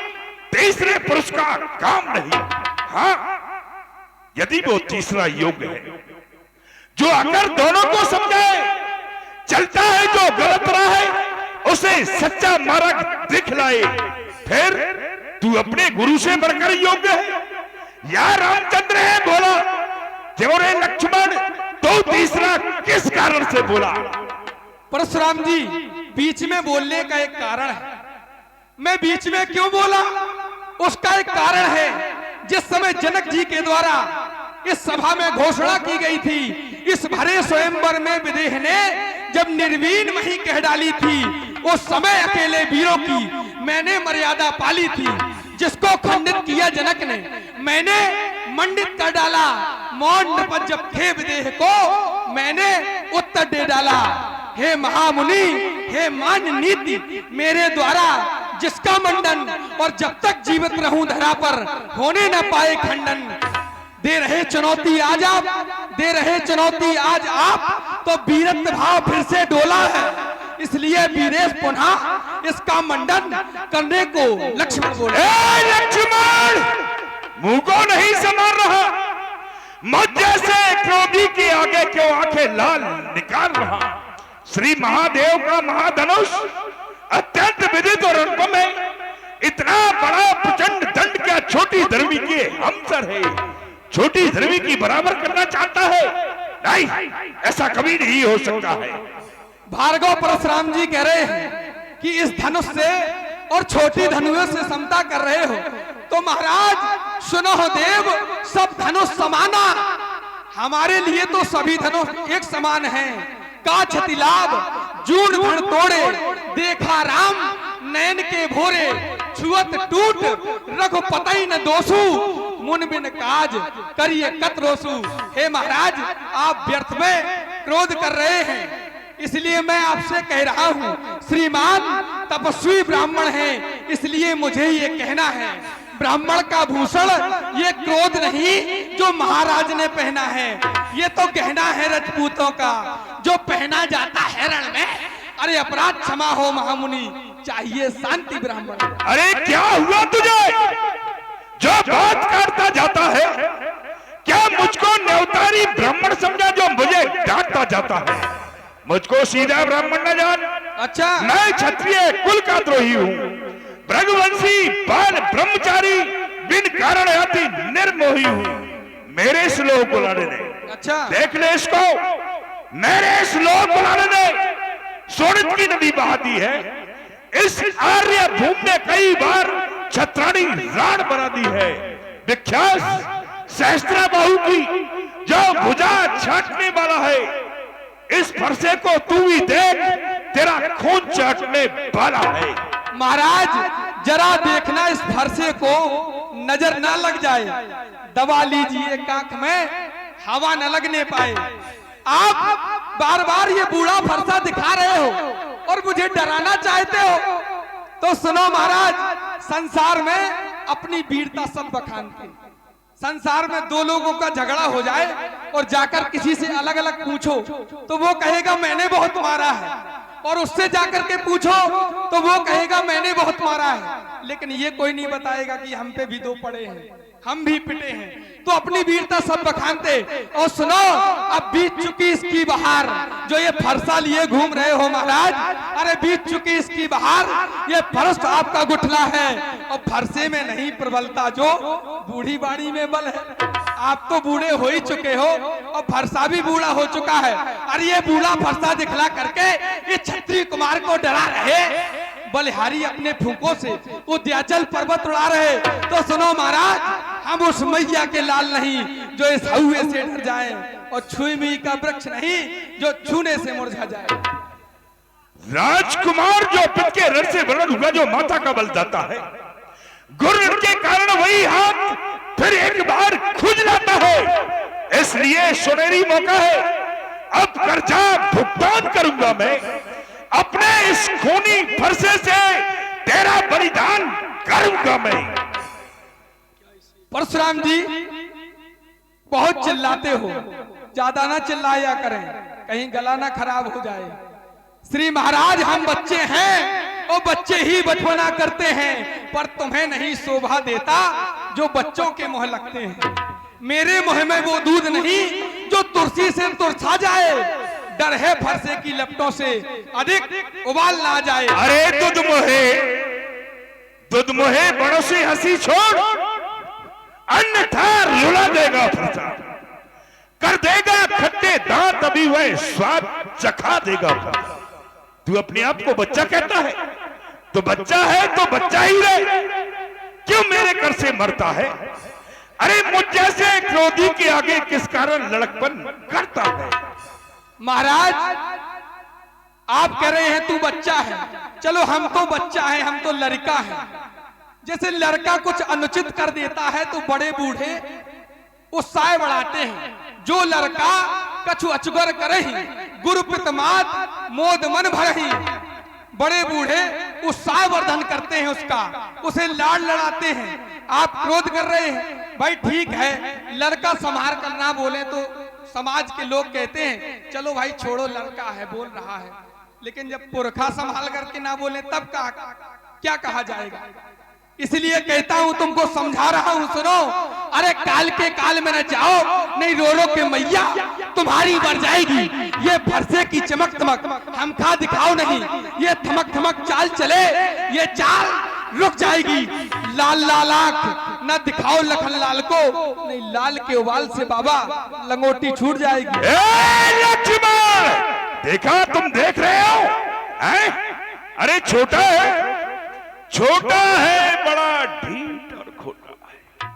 तीसरे पुरुष का काम नहीं। हाँ, यदि वो तीसरा योग्य है जो अगर दोनों को समझाए, चलता है जो गलत रहा है उसे सच्चा मार्ग दिखलाए, फिर तू अपने गुरु से बढ़कर योग्य है। या रामचंद्र है बोला, क्यों रे लक्ष्मण तो तीसरा किस कारण से बोला? परशुराम जी, बीच में बोलने का एक कारण है। मैं बीच में क्यों बोला, उसका एक कारण है। जिस समय जनक जी के द्वारा इस सभा में घोषणा की गई थी, इस भरे स्वयंवर में विदेह ने जब निर्वीण मही कह डाली थी, उस समय अकेले वीरों की मैंने मर्यादा पाली थी। जिसको खंडित किया जनक ने, मैंने मंडित कर डाला। मौन नपत जब थे विदेह को, मैंने उत्तर दे डाला। हे महामुनि, हे मान नीति, मेरे द्वारा जिसका मंडन, और जब तक जीवित रहूं धरा पर होने न पाए खंडन। दे रहे चुनौती आज आप, दे रहे चुनौती आज आप, तो वीरत्व भाव फिर से डोला है। इसलिए वीरेश पुनः इसका मंडन करने को लक्ष्मण बोले। लक्ष्मण मुंह को नहीं संभाल रहा, मुझ जैसे क्रोधी के आगे क्यों आंखें लाल निकाल रहा? श्री महादेव का महाधनुष अत्यंत विदित और अनुपम है। इतना बड़ा प्रचंड दंड क्या छोटी धर्मी के हमसर है, छोटी धर्मी की बराबर करना चाहता है? नहीं, ऐसा कभी नहीं हो सकता है। भार्गव परशुराम जी कह रहे हैं कि इस धनुष से और छोटी धनुष से समता कर रहे हो, तो महाराज सुनो हो देव, सब धनुष समाना। हमारे लिए तो सभी धनुष एक समान हैं। का क्षति लाभ जून धन तोड़े, देखा राम नैन के भोरे, छुअत टूट रघुपति न दोषु, मुन बिन काज करिए कत रोसु। हे महाराज, आप व्यर्थ में क्रोध कर रहे हैं, इसलिए मैं आपसे कह रहा हूं, श्रीमान तपस्वी ब्राह्मण हैं, इसलिए मुझे ये कहना है, ब्राह्मण का भूषण ये क्रोध नहीं जो महाराज ने पहना है, ये तो गहना है राजपूतों का जो पहना जाता है रण में। अरे अपराध क्षमा हो महामुनि, चाहिए शांति ब्राह्मण। अरे क्या हुआ तुझे जो बात करता जाता है? क्या मुझको न्यौतारी ब्राह्मण समझा जो मुझे डांटता जाता है? मुझको सीधा ब्राह्मण न जान। अच्छा, मैं क्षत्रिय कुल का द्रोही हूँ, भृगुवंशी बाल ब्रह्मचारी, बिन कारण अति निर्मोही हूँ। मेरे श्लोक बुलाने ने, अच्छा देख ले इसको, मेरे श्लोक बुलाने ने सोनित की नदी बहा दी है। इस आर्य भूमि ने कई बार छत्राणी राण बना दी है। विख्यात सहस्त्रा बाहु की जो भुजा छाटने वाला है, इस फरसे को तू ही देख, तेरा खून चाटने वाला है। महाराज जरा देखना इस फरसे को, नजर ना लग जाए, दबा लीजिए कांख में, हवा न लगने पाए। आप बार बार ये बूढ़ा फरसा दिखा रहे हो और मुझे डराना चाहते हो, तो सुनो महाराज, संसार में अपनी वीरता सब बखानते। संसार में दो लोगों का झगड़ा हो जाए और जाकर किसी से अलग अलग पूछो तो वो कहेगा मैंने बहुत मारा है, और उससे जाकर के पूछो तो वो कहेगा मैंने बहुत मारा है, लेकिन ये कोई नहीं बताएगा कि हम पे भी दो पड़े हैं, हम भी पिटे हैं। तो अपनी वीरता सब बखानते। और सुनो, अब बीत चुकी इसकी बहार, जो ये फरसा लिए घूम रहे हो महाराज, अरे बीत चुकी इसकी बहार, ये फरस आपका गुठला है और फरसे में नहीं प्रबलता जो बूढ़ी बाड़ी में बल है। आप तो बूढ़े हो ही चुके हो और फरसा भी बूढ़ा हो चुका है। अरे ये बूढ़ा फरसा दिखला करके ये क्षत्रिय कुमार को डरा रहे, बलिहारी अपने फूंकों से वो द्याचल पर्वत उड़ा रहे। तो सुनो महाराज, हम उस मैया के लाल नहीं जो इस हौवे से डर जाए, और छुई का वृक्ष नहीं जो छूने से मुरझा जाए। राजकुमार जो पिता के रण से वरण हुआ, जो माता का बल जाता है, गुरु के कारण वही हाथ फिर एक बार खुजलाता है। इसलिए सुनहरी मौका है, अब कर्जा भुगतान करूंगा मैं, अपने इस खूनी फरसे से तेरा बलिदान करूंगा मैं। परशुराम जी बहुत चिल्लाते हो, ज्यादा ना चिल्लाया करें, कहीं गला ना खराब हो जाए। श्री महाराज, हम बच्चे हैं और बच्चे ही बचपना करते हैं, पर तुम्हें नहीं शोभा देता जो बच्चों के मुंह लगते हैं। मेरे मुंह में वो दूध नहीं जो तुलसी से तुरछा जाए, डर है फरसे की लपटों से अधिक उबाल ना जाए। अरे दुध मोहे बड़ों से हंसी छोड़, अन्यथा रुला देगा फरसा, कर देगा खट्टे दांत, अभी वह स्वाद चखा देगा फरसा। तू अपने आप को बच्चा कहता है, तो बच्चा है तो बच्चा ही रहे, क्यों मेरे कर से मरता है? अरे मुझ जैसे क्रोधी के आगे किस कारण लड़कपन करता है? महाराज, आप कह रहे हैं तू बच्चा है, चलो हम तो बच्चा है, हम तो लड़का है। जैसे लड़का कुछ अनुचित कर देता है तो बड़े बूढ़े उत्साह बढ़ाते हैं, जो लड़का कछु अचगर करही गुरु पितमात मोद मन भरही, बड़े बूढ़े उत्साह वर्धन करते हैं उसका, उसे लाड लड़ाते हैं। आप क्रोध कर रहे हैं, भाई ठीक है, लड़का संभार कर ना बोले तो समाज के लोग कहते हैं चलो भाई छोड़ो, लड़का है बोल रहा है, लेकिन जब पुरखा संभाल करके ना बोले तब क्या कहा जाएगा? इसलिए कहता हूं, तुमको समझा रहा हूं, सुनो। अरे काल के काल में न जाओ, नहीं रो रो के मैया तुम्हारी मर जाएगी। ये फरसे की चमक तमक हम खा दिखाओ नहीं, ये थमक थमक चाल चले, ये चाल रुक जाएगी। लाल लाल आंख न दिखाओ लखन लाल को, नहीं लाल के उबाल से बाबा लंगोटी छूट जाएगी। लक्ष्मण, देखा, तुम देख रहे हो हैं? अरे छोटा है, छोटा है, बड़ा ढीठ और खोटा है।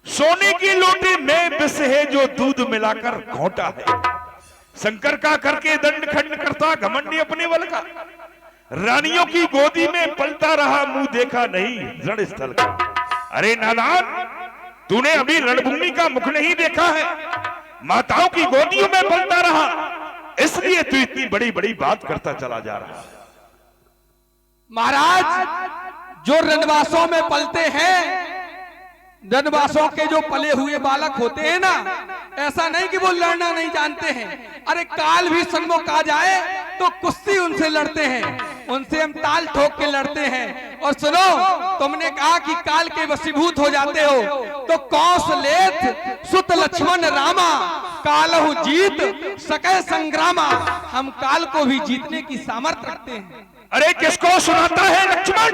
सोने की लोटी में विष है जो दूध मिलाकर घोटा है। शंकर का करके दंड खंड करता घमंडी अपने बल का। रानियों की गोदी में पलता रहा, मुंह देखा नहीं रणस्थल का। अरे नादान, तूने अभी रणभूमि का मुख नहीं देखा है। माताओं की गोदियों में पलता रहा, इसलिए तू इतनी बड़ी बड़ी बात करता चला जा रहा है। महाराज, जो रनवासों में पलते हैं, रनवासों के जो पले हुए बालक होते हैं ना, ऐसा नहीं कि वो लड़ना नहीं जानते हैं। अरे काल भी सन्मुख आ जाए तो कुश्ती उनसे लड़ते हैं, उनसे हम ताल ठोक के लड़ते हैं। और सुनो, तुमने कहा कि काल के वशीभूत हो जाते हो, तो कौशलेथ सुत लक्ष्मण रामा कालहु जीत सके संग्रामा। हम काल को भी जीतने की सामर्थ्य रखते हैं। अरे किसको सुनाता है लक्ष्मण?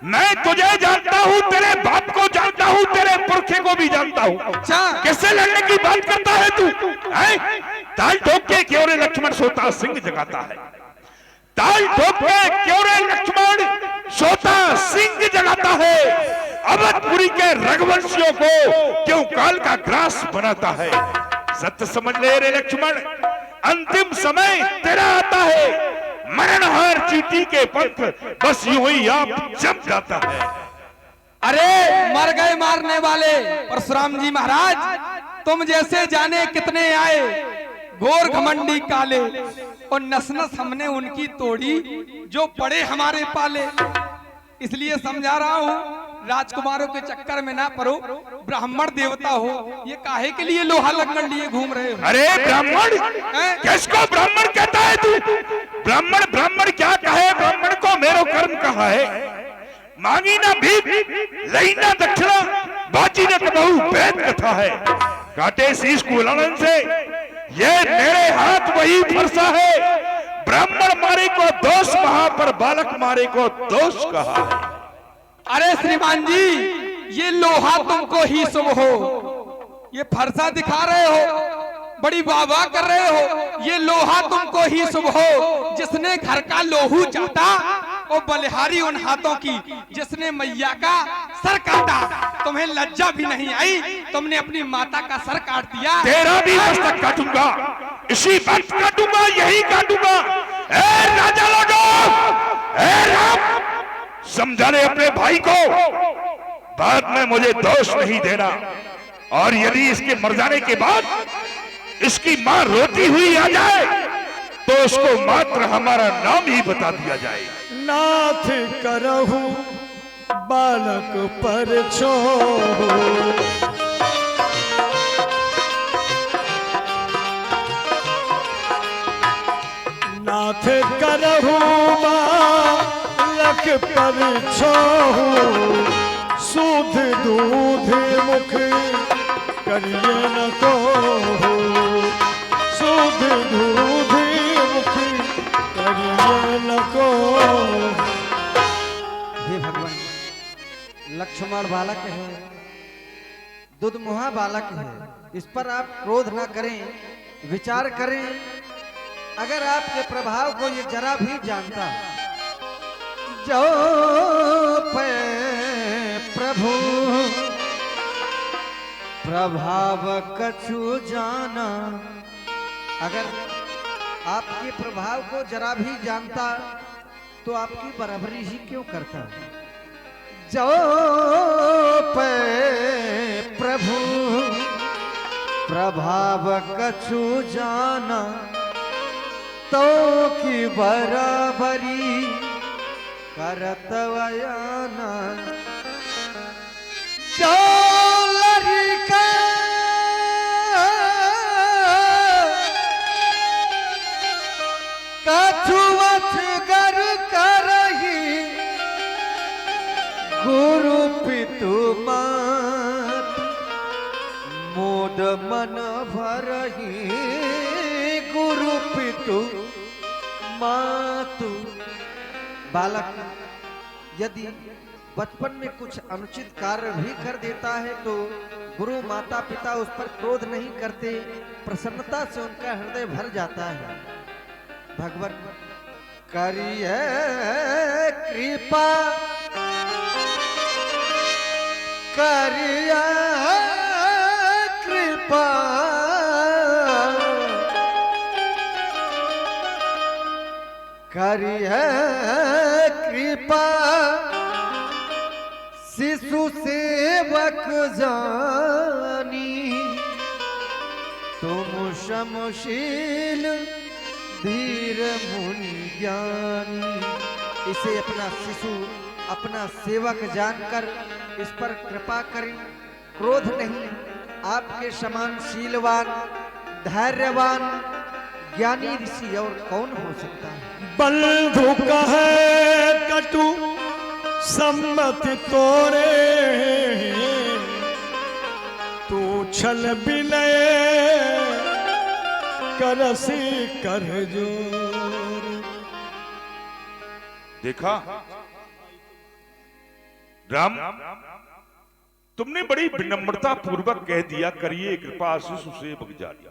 मैं तुझे जानता हूँ, तेरे बाप को जानता हूँ, तेरे पुरखे को भी जानता हूँ। अच्छा, किससे लड़ने की बात करता है तू? ताल ठोक के क्यों रे लक्ष्मण सोता सिंह जगाता है। ताल ठोक के क्यों रे लक्ष्मण सोता सिंह जगाता है। अवधपुरी के रघुवंशियों को क्यों काल का ग्रास बनाता है। सत्य समझ ले रे लक्ष्मण, अंतिम समय तेरा आता है। मरणहार चीटी के पंख बस यूं ही आप जम जाता है। अरे मर गए मारने वाले परशुराम जी महाराज, तुम जैसे जाने कितने आए, घोर घमंडी काले, और नस नस हमने उनकी तोड़ी जो पड़े हमारे पाले। इसलिए समझा रहा हूँ, राजकुमारों के चक्कर में ना पड़ो। ब्राह्मण देवता हो, ये काहे के लिए लोहा लंगड़ लिए घूम रहे हो? अरे ब्राह्मण, किसको ब्राह्मण कहता है तू? ब्राह्मण ब्राह्मण क्या कहे? ब्राह्मण को मेरो कर्म कहा है। मांगी ना भीख, लई ना दक्षिणा, बाजी न कबहू वेद कथा है। काटे शीश कुलानन से, ये मेरे हाथ वही फरसा है। ब्राह्मण मारे को दोष कहा, पर बालक मारे को दोष कहा है। अरे श्रीमान जी, ये लोहा तुमको ही शुभ हो, ये फरसा दिखा रहे हो, बड़ी वाह कर रहे हो। ये लोहा तुमको ही शुभ हो, जिसने घर का लोहू चाटा, और बलिहारी उन हाथों की जिसने मैया का सर काटा। तुम्हें लज्जा भी नहीं आई, तुमने अपनी माता का सर काट दिया। तेरा भी मस्तक काटूंगा, इसी वक्त काटूंगा, यही काटूंगा। ए राजा लोगो, ए राम, समझा ले अपने भाई को, बाद में मुझे दोष नहीं देना। और यदि इसके मर जाने के बाद इसकी मां रोती हुई आ जाए, तो उसको मात्र हमारा नाम ही बता दिया जाए। नाथ करहु बालक पर छोह, नाथ करहु बालक पर छोह, सूध दूध मुख करिए न को, सूध दूध मुख करिए न को। हे भगवान, लक्ष्मण बालक है, दुधमुहा बालक है, इस पर आप क्रोध ना करें, विचार करें। अगर आपके प्रभाव को ये जरा भी जानता, जो पे प्रभु प्रभाव कछु जाना, अगर आपके प्रभाव को जरा भी जानता तो आपकी बराबरी ही क्यों करता। जो पे प्रभु प्रभाव कछु जाना, तो की बराबरी करत वयाना। जो लड़का कछु अछगर करही, पितु मातु मोद मन भरहि गुरु पितु मातु। बालक यदि बचपन में कुछ अनुचित कार्य भी कर देता है तो गुरु माता पिता उस पर क्रोध नहीं करते, प्रसन्नता से उनका हृदय भर जाता है। भगवान करिए कृपा करिए कृपा करिए कृपा शिशु सेवक जानी तुम समशील धीर मुनि ज्ञानी। इसे अपना शिशु अपना सेवक जानकर इस पर कृपा करें, क्रोध नहीं। आपके समान शीलवान धैर्यवान ज्ञानी ऋषि और कौन हो सकता है। बंधु कहे कटु सम्मति तोरे, तू छल विनय करसी कर जोर। देखा राम, तुमने बड़ी विनम्रता पूर्वक कह दिया करिए कृपा शिशु सेवक जानी।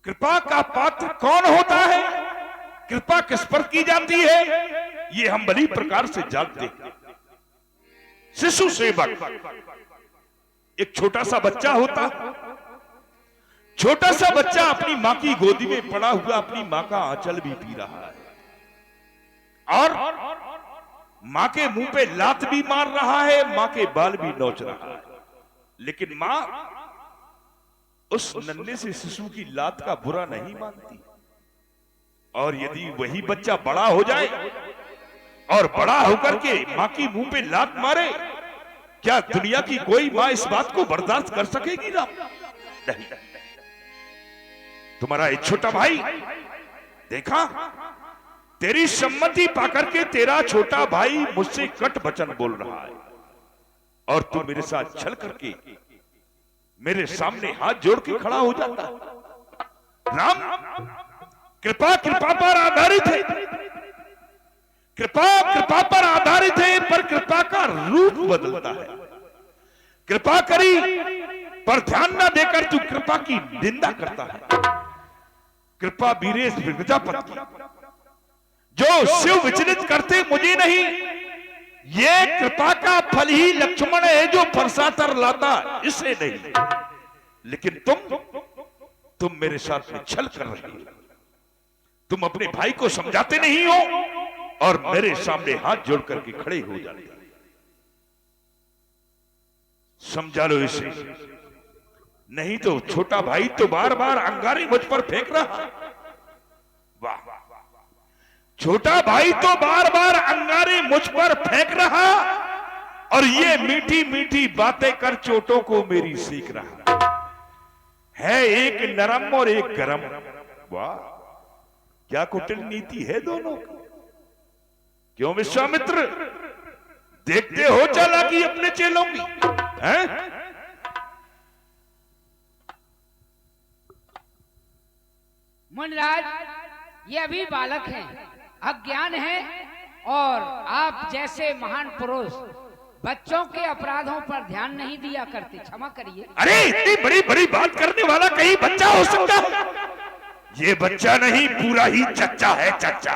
कृपा का पात्र कौन होता है, कृपा किस पर की जाती है, ये हम बड़ी प्रकार से जानते हैं। शिशु सेवक एक छोटा सा बच्चा होता है। छोटा सा बच्चा अपनी मां की गोदी में पड़ा हुआ अपनी मां का आंचल भी पी रहा है और मां के मुंह पे लात भी मार रहा है, मां के बाल भी नोच रहा है। लेकिन मां उस नन्हे से शिशु की लात का बुरा नहीं मानती। और यदि वही बच्चा बड़ा हो जाए और बड़ा होकर के मां की मुंह पे लात मारे, क्या दुनिया की कोई मां इस बात को बर्दाश्त कर सकेगी ना? नहीं। तुम्हारा एक छोटा भाई देखा, तेरी सम्मति पाकर के तेरा छोटा भाई मुझसे कट वचन बोल रहा है और तू मेरे साथ छल करके मेरे सामने हाथ जोड़ के खड़ा हो जाता है। राम, कृपा कृपा पर आधारित है, कृपा कृपा पर आधारित है, पर कृपा का रूप बदलता है। कृपा करी पर ध्यान न देकर तू कृपा की निंदा करता है। कृपा वीरेश प्रजापति जो शिव विचलित करते मुझे नहीं, ये कृपा का फल ही लक्ष्मण है जो फरसातर लाता, इसे नहीं। लेकिन तुम मेरे साथ में छल कर रहे हो। तुम अपने भाई को समझाते नहीं हो और मेरे सामने हाथ जोड़ करके खड़े हो जाते हो। समझा लो इसे, नहीं तो छोटा भाई तो बार बार अंगारे मुझ पर फेंक रहा। वाह, छोटा भाई तो बार बार अंगारे मुझ पर फेंक रहा और ये मीठी मीठी बातें कर चोटों को मेरी सीख रहा है। एक नरम और एक गरम। वाह, क्या कुटिल नीति है दोनों की। क्यों विश्वामित्र, देखते हो चालाकी अपने चेलों की? हैं? मुनिराज, ये अभी बालक हैं, अज्ञान है और आप जैसे महान पुरुष बच्चों के अपराधों पर ध्यान नहीं दिया करते। क्षमा करिए। अरे इतनी बड़ी बड़ी बात करने वाला कहीं बच्चा हो सकता है? ये बच्चा नहीं, पूरा ही चच्चा है, चच्चा।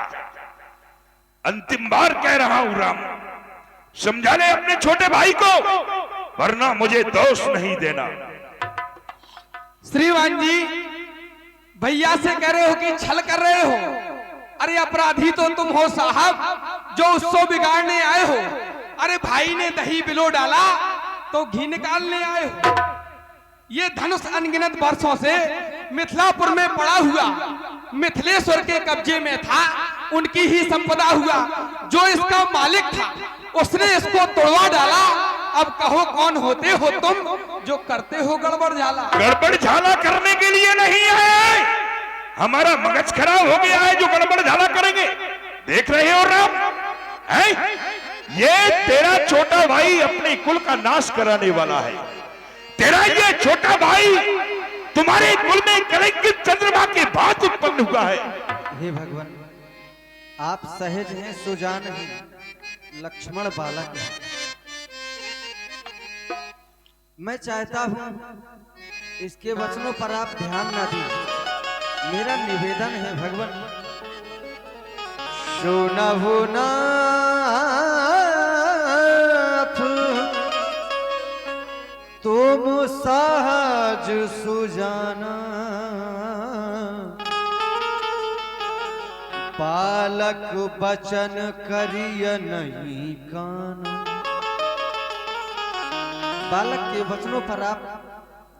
अंतिम बार कह रहा हूं राम, समझा ले अपने छोटे भाई को, वरना मुझे दोष नहीं देना। श्रीमान जी, भैया से कह रहे हो कि छल कर रहे हो? अरे अपराधी तो तुम हो साहब, जो उत्सव बिगाड़ने आए हो। अरे भाई ने दही बिलो डाला तो घी निकालने आए हो। ये धनुष अनगिनत वर्षों से मिथिलापुर में पड़ा हुआ मिथिलेश्वर के कब्जे में था, उनकी ही संपदा हुआ। जो इसका मालिक था उसने इसको तोड़वा डाला। अब कहो कौन होते हो तुम जो करते हो गड़बड़ झाला? गड़बड़ झाला करने के लिए नहीं आए, हमारा मगज खराब हो गया है जो गड़बड़ झाला करेंगे। देख रहे हो राम, ये तेरा छोटा भाई अपने कुल का नाश कराने वाला है। तेरा ये छोटा भाई तुम्हारे कुल में कलंकित चंद्रमा के भांति उत्पन्न हुआ है। हे भगवान, आप सहज हैं सुजान हैं, लक्ष्मण बालक हैं। मैं चाहता हूं इसके वचनों पर आप ध्यान न दें। मेरा निवेदन है भगवान, सुनहु नाथ तुम सहज सुजाना, बालक बचन करिय नहीं काना। बालक के वचनों पर आप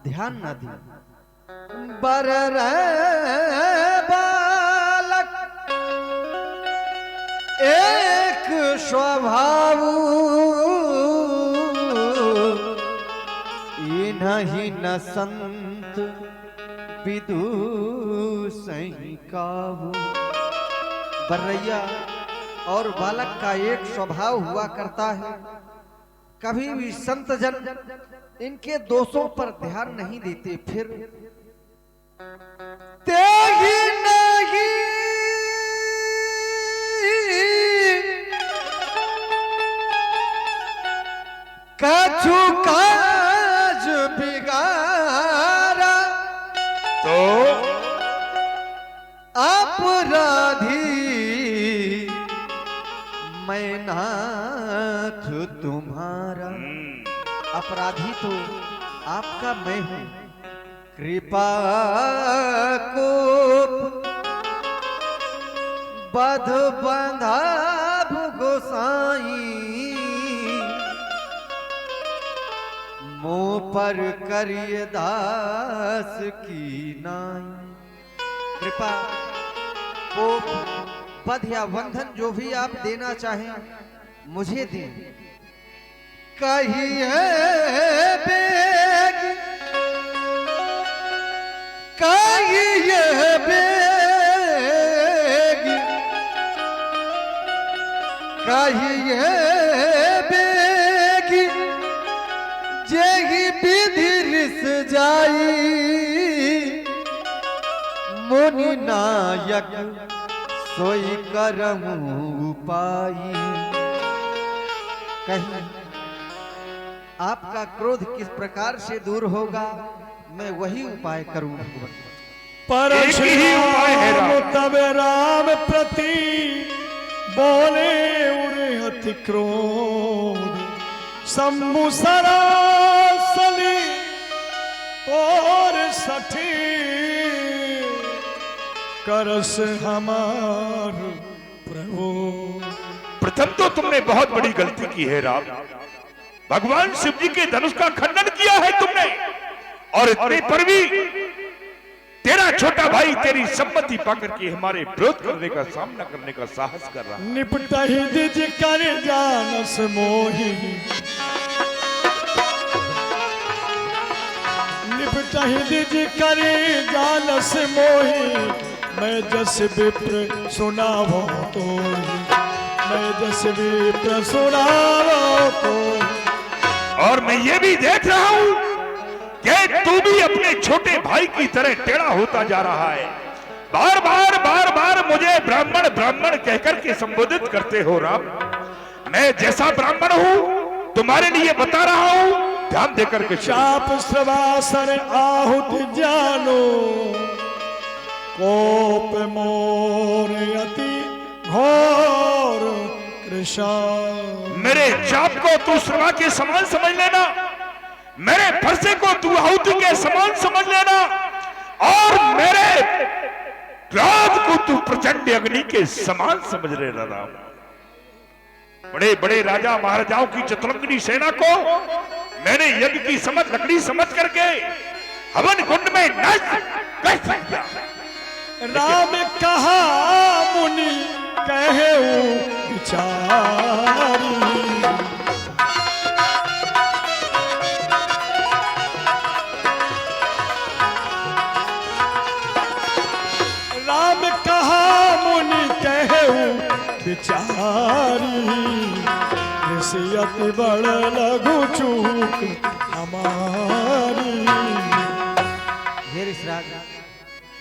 ध्यान न दें। बर बालक एक स्वभाव, इन्हीं न संत विदु सही काहू। बर्रैया और बालक का एक स्वभाव हुआ करता है, कभी भी संत जन इनके दोषों पर ध्यान नहीं देते, फिर तेही नहीं कछु काज बिगाड़ा, तो अपराधी मैं नाथ तुम्हारा। अपराधी तो आपका मैं हूं, कृपा को बध बंधा गोसाई, मुंह पर करिए दास की नाई। कृपा कोप बध या बंधन जो भी आप देना चाहें मुझे दें। कहिए बेग, कहिए बेग, कहिए बेग, जेहि विधि रिस जाई, मुनि नायक सोई करमु उपाई। कहीं आपका क्रोध किस प्रकार से दूर होगा, मैं वही उपाय करूं। परशुराम तब राम प्रति बोले उरे अति क्रोध, शंभु सरासली और सठी, करस हमार प्रभु। प्रथम तो तुमने बहुत बड़ी गलती की है राम। भगवान शिव जी के धनुष का खंडन किया है तुमने, और इतने पर भी तेरा छोटा भाई तेरी सम्मति पाकर के हमारे विरोध करने का सामना करने का साहस कर रहा है। निपटहि दिज कर जानस मोहि, निपटहि दिज कर जानस मोहि, मैं जस विप्र सुनावो तो, मैं जस विप्र सुनावो तो। और मैं ये भी देख रहा हूं कि तू भी अपने छोटे भाई की तरह टेढ़ा होता जा रहा है। बार बार मुझे ब्राह्मण ब्राह्मण कहकर के संबोधित करते हो राम। मैं जैसा ब्राह्मण हूं तुम्हारे लिए बता रहा हूं, ध्यान देकर के। शाप श्रवासर आहुति जानो, कोप मोर अति घोर कृष्ण। मेरे चाप को तू श्रवा के समान समझ लेना, मेरे फरसे को तू आहुति के समान समझ लेना, और मेरे क्रोध को तू प्रचंड अग्नि के समान समझ लेना राम। बड़े बड़े राजा महाराजाओं की चतुरंगनी सेना को मैंने यज्ञ की समझ लकड़ी समझ करके हवन कुंड में नष्ट कर दिया। राम कहा मुनि कहे विचारी, राम कहा मुनि कहे विचारी, ऐसी अति बड़ लघु चूक हमारी। हे ऋषराज,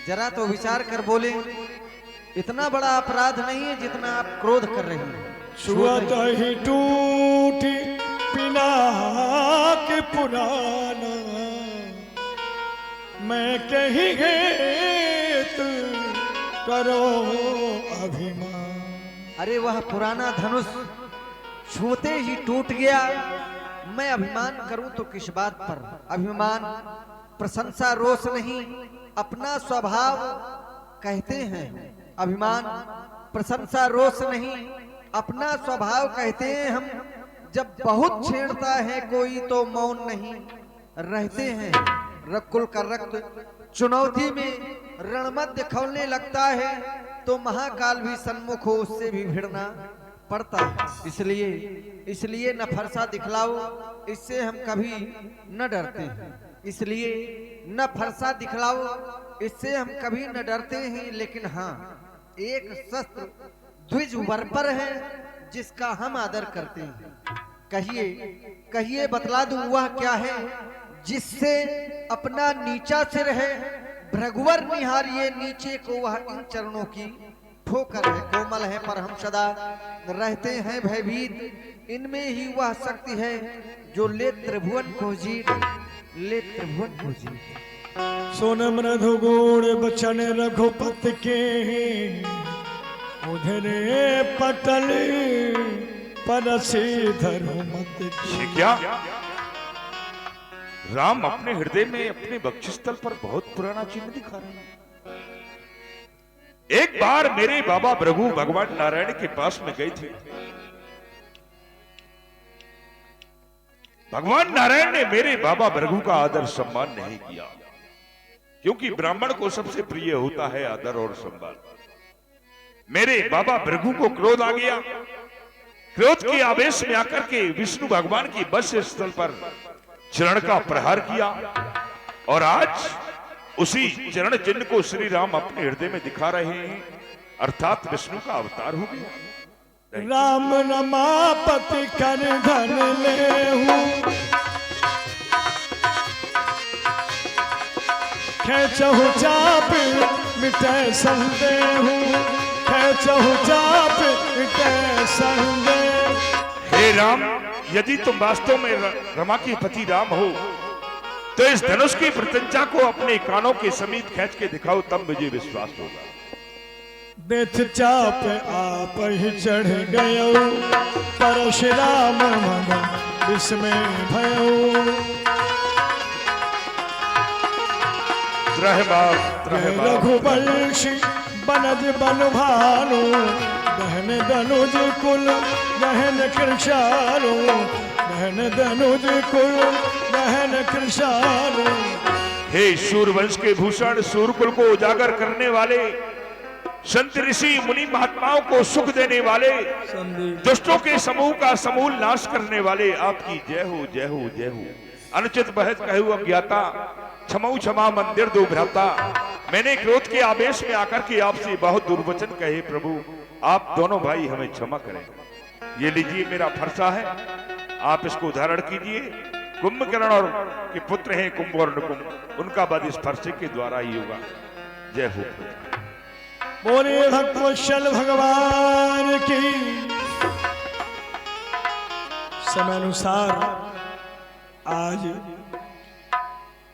जरा तो विचार कर बोले, इतना बड़ा अपराध नहीं है जितना आप क्रोध कर रहे हैं। छुअत ही टूटी पिनाक पुराना, मैं कही हेत करो अभिमान। अरे वह पुराना धनुष छूते ही टूट गया, मैं अभिमान करूं तो किस बात पर? अभिमान प्रशंसा रोष नहीं, अपना स्वभाव कहते हैं। अभिमान प्रशंसा रोष नहीं, अपना स्वभाव कहते हैं हम। जब बहुत छेड़ता है कोई तो मौन नहीं रहते हैं। रकुल का रक्त चुनौती में रणमध्य खौलने लगता है तो महाकाल भी सन्मुख हो उससे भी भिड़ना पड़ता है। इसलिए न फरसा दिखलाओ, इससे हम कभी न डरते हैं। इसलिए न फरसा दिखलाओ, इससे हम कभी न डरते हैं। लेकिन हाँ, एक शस्त्र द्विज वर्पर है जिसका हम आदर करते हैं। कहिए बतला दूं वह क्या है, जिससे अपना नीचा सिर है भृगुवर निहारिए नीचे को, वह इन चरणों की ठोकर है। कोमल है पर हम सदा रहते हैं भयभीत, इनमें ही वह शक्ति है जो ले त्रिभुवन को जीत, ले त्रिभुवन को जीत। सुन मृदु गुण बचन रघुपति के, उधरे पटल परसी धर्मत ये क्या? राम अपने हृदय में अपने वक्षस्थल पर बहुत पुराना चिन्ह दिखा रहे हैं। एक बार मेरे बाबा भृगु भगवान नारायण के पास में गए थे। भगवान नारायण ने मेरे बाबा भृगु का आदर सम्मान नहीं किया, क्योंकि ब्राह्मण को सबसे प्रिय होता है आदर और सम्मान। मेरे बाबा भृगु को क्रोध आ गया। क्रोध के आवेश में आकर के विष्णु भगवान की बस स्थल पर चरण का प्रहार किया, और आज उसी चरण चिन्ह को श्री राम अपने हृदय में दिखा रहे हैं, अर्थात विष्णु का अवतार हो गया। राम रमापति कर धन लेहू, खेचहु चाप मिटे संदेहू, खेचहु चाप मिटे संदेह। हे राम, यदि तुम वास्तव में रमा के पति राम हो तो इस धनुष की प्रत्यंचा को अपने कानों के समीप खींच के दिखाओ, तब मुझे विश्वास होगा। बेथ चाप आप ही चढ़ गयो, परशुराम मन विस्मय भयो। रघुवंशी बनज बन भानु, दहन दनुज कुल दहन कृषाणु, दहन दनुज कुल दहन कृषाणु। हे सूरवंश के भूषण, सूरकुल को उजागर करने वाले, संत ऋषि मुनि महात्माओं को सुख देने वाले, दुष्टों के समूह का समूल नाश करने वाले, आपकी जय हो जय हो जय हो। अनुचित बहस कहू अज्ञाता, क्षमऊ क्षमा मंदिर दो भ्राता। मैंने क्रोध के आवेश में आकर के आपसे बहुत दुर्वचन कहे, प्रभु आप दोनों भाई हमें क्षमा करें। ये लीजिए मेरा फरसा है, आप इसको धारण कीजिए। कुंभकर्ण और के पुत्र हैं कुंभ और नुकुंभ, उनका वध इस फरसे के द्वारा ही होगा। जय हो। बोले भक्तवत्सल भगवान की। समय अनुसार आज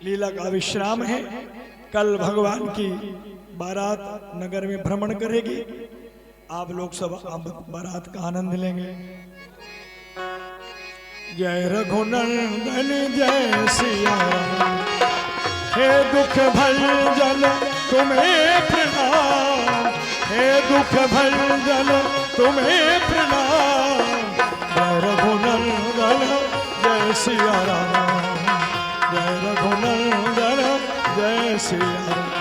लीला का विश्राम है। कल भगवान की बारात नगर में भ्रमण करेगी। आप लोग सब अब बारात का आनंद लेंगे। जय रघुनंदन जय सिया राम, हे दुख भंजन तुम्हें प्रणाम, हे दुख भंजन तुम्हें प्रणाम। जय रघुनंदन जय सिया राम, जय रघुनंदन जय सिया राम।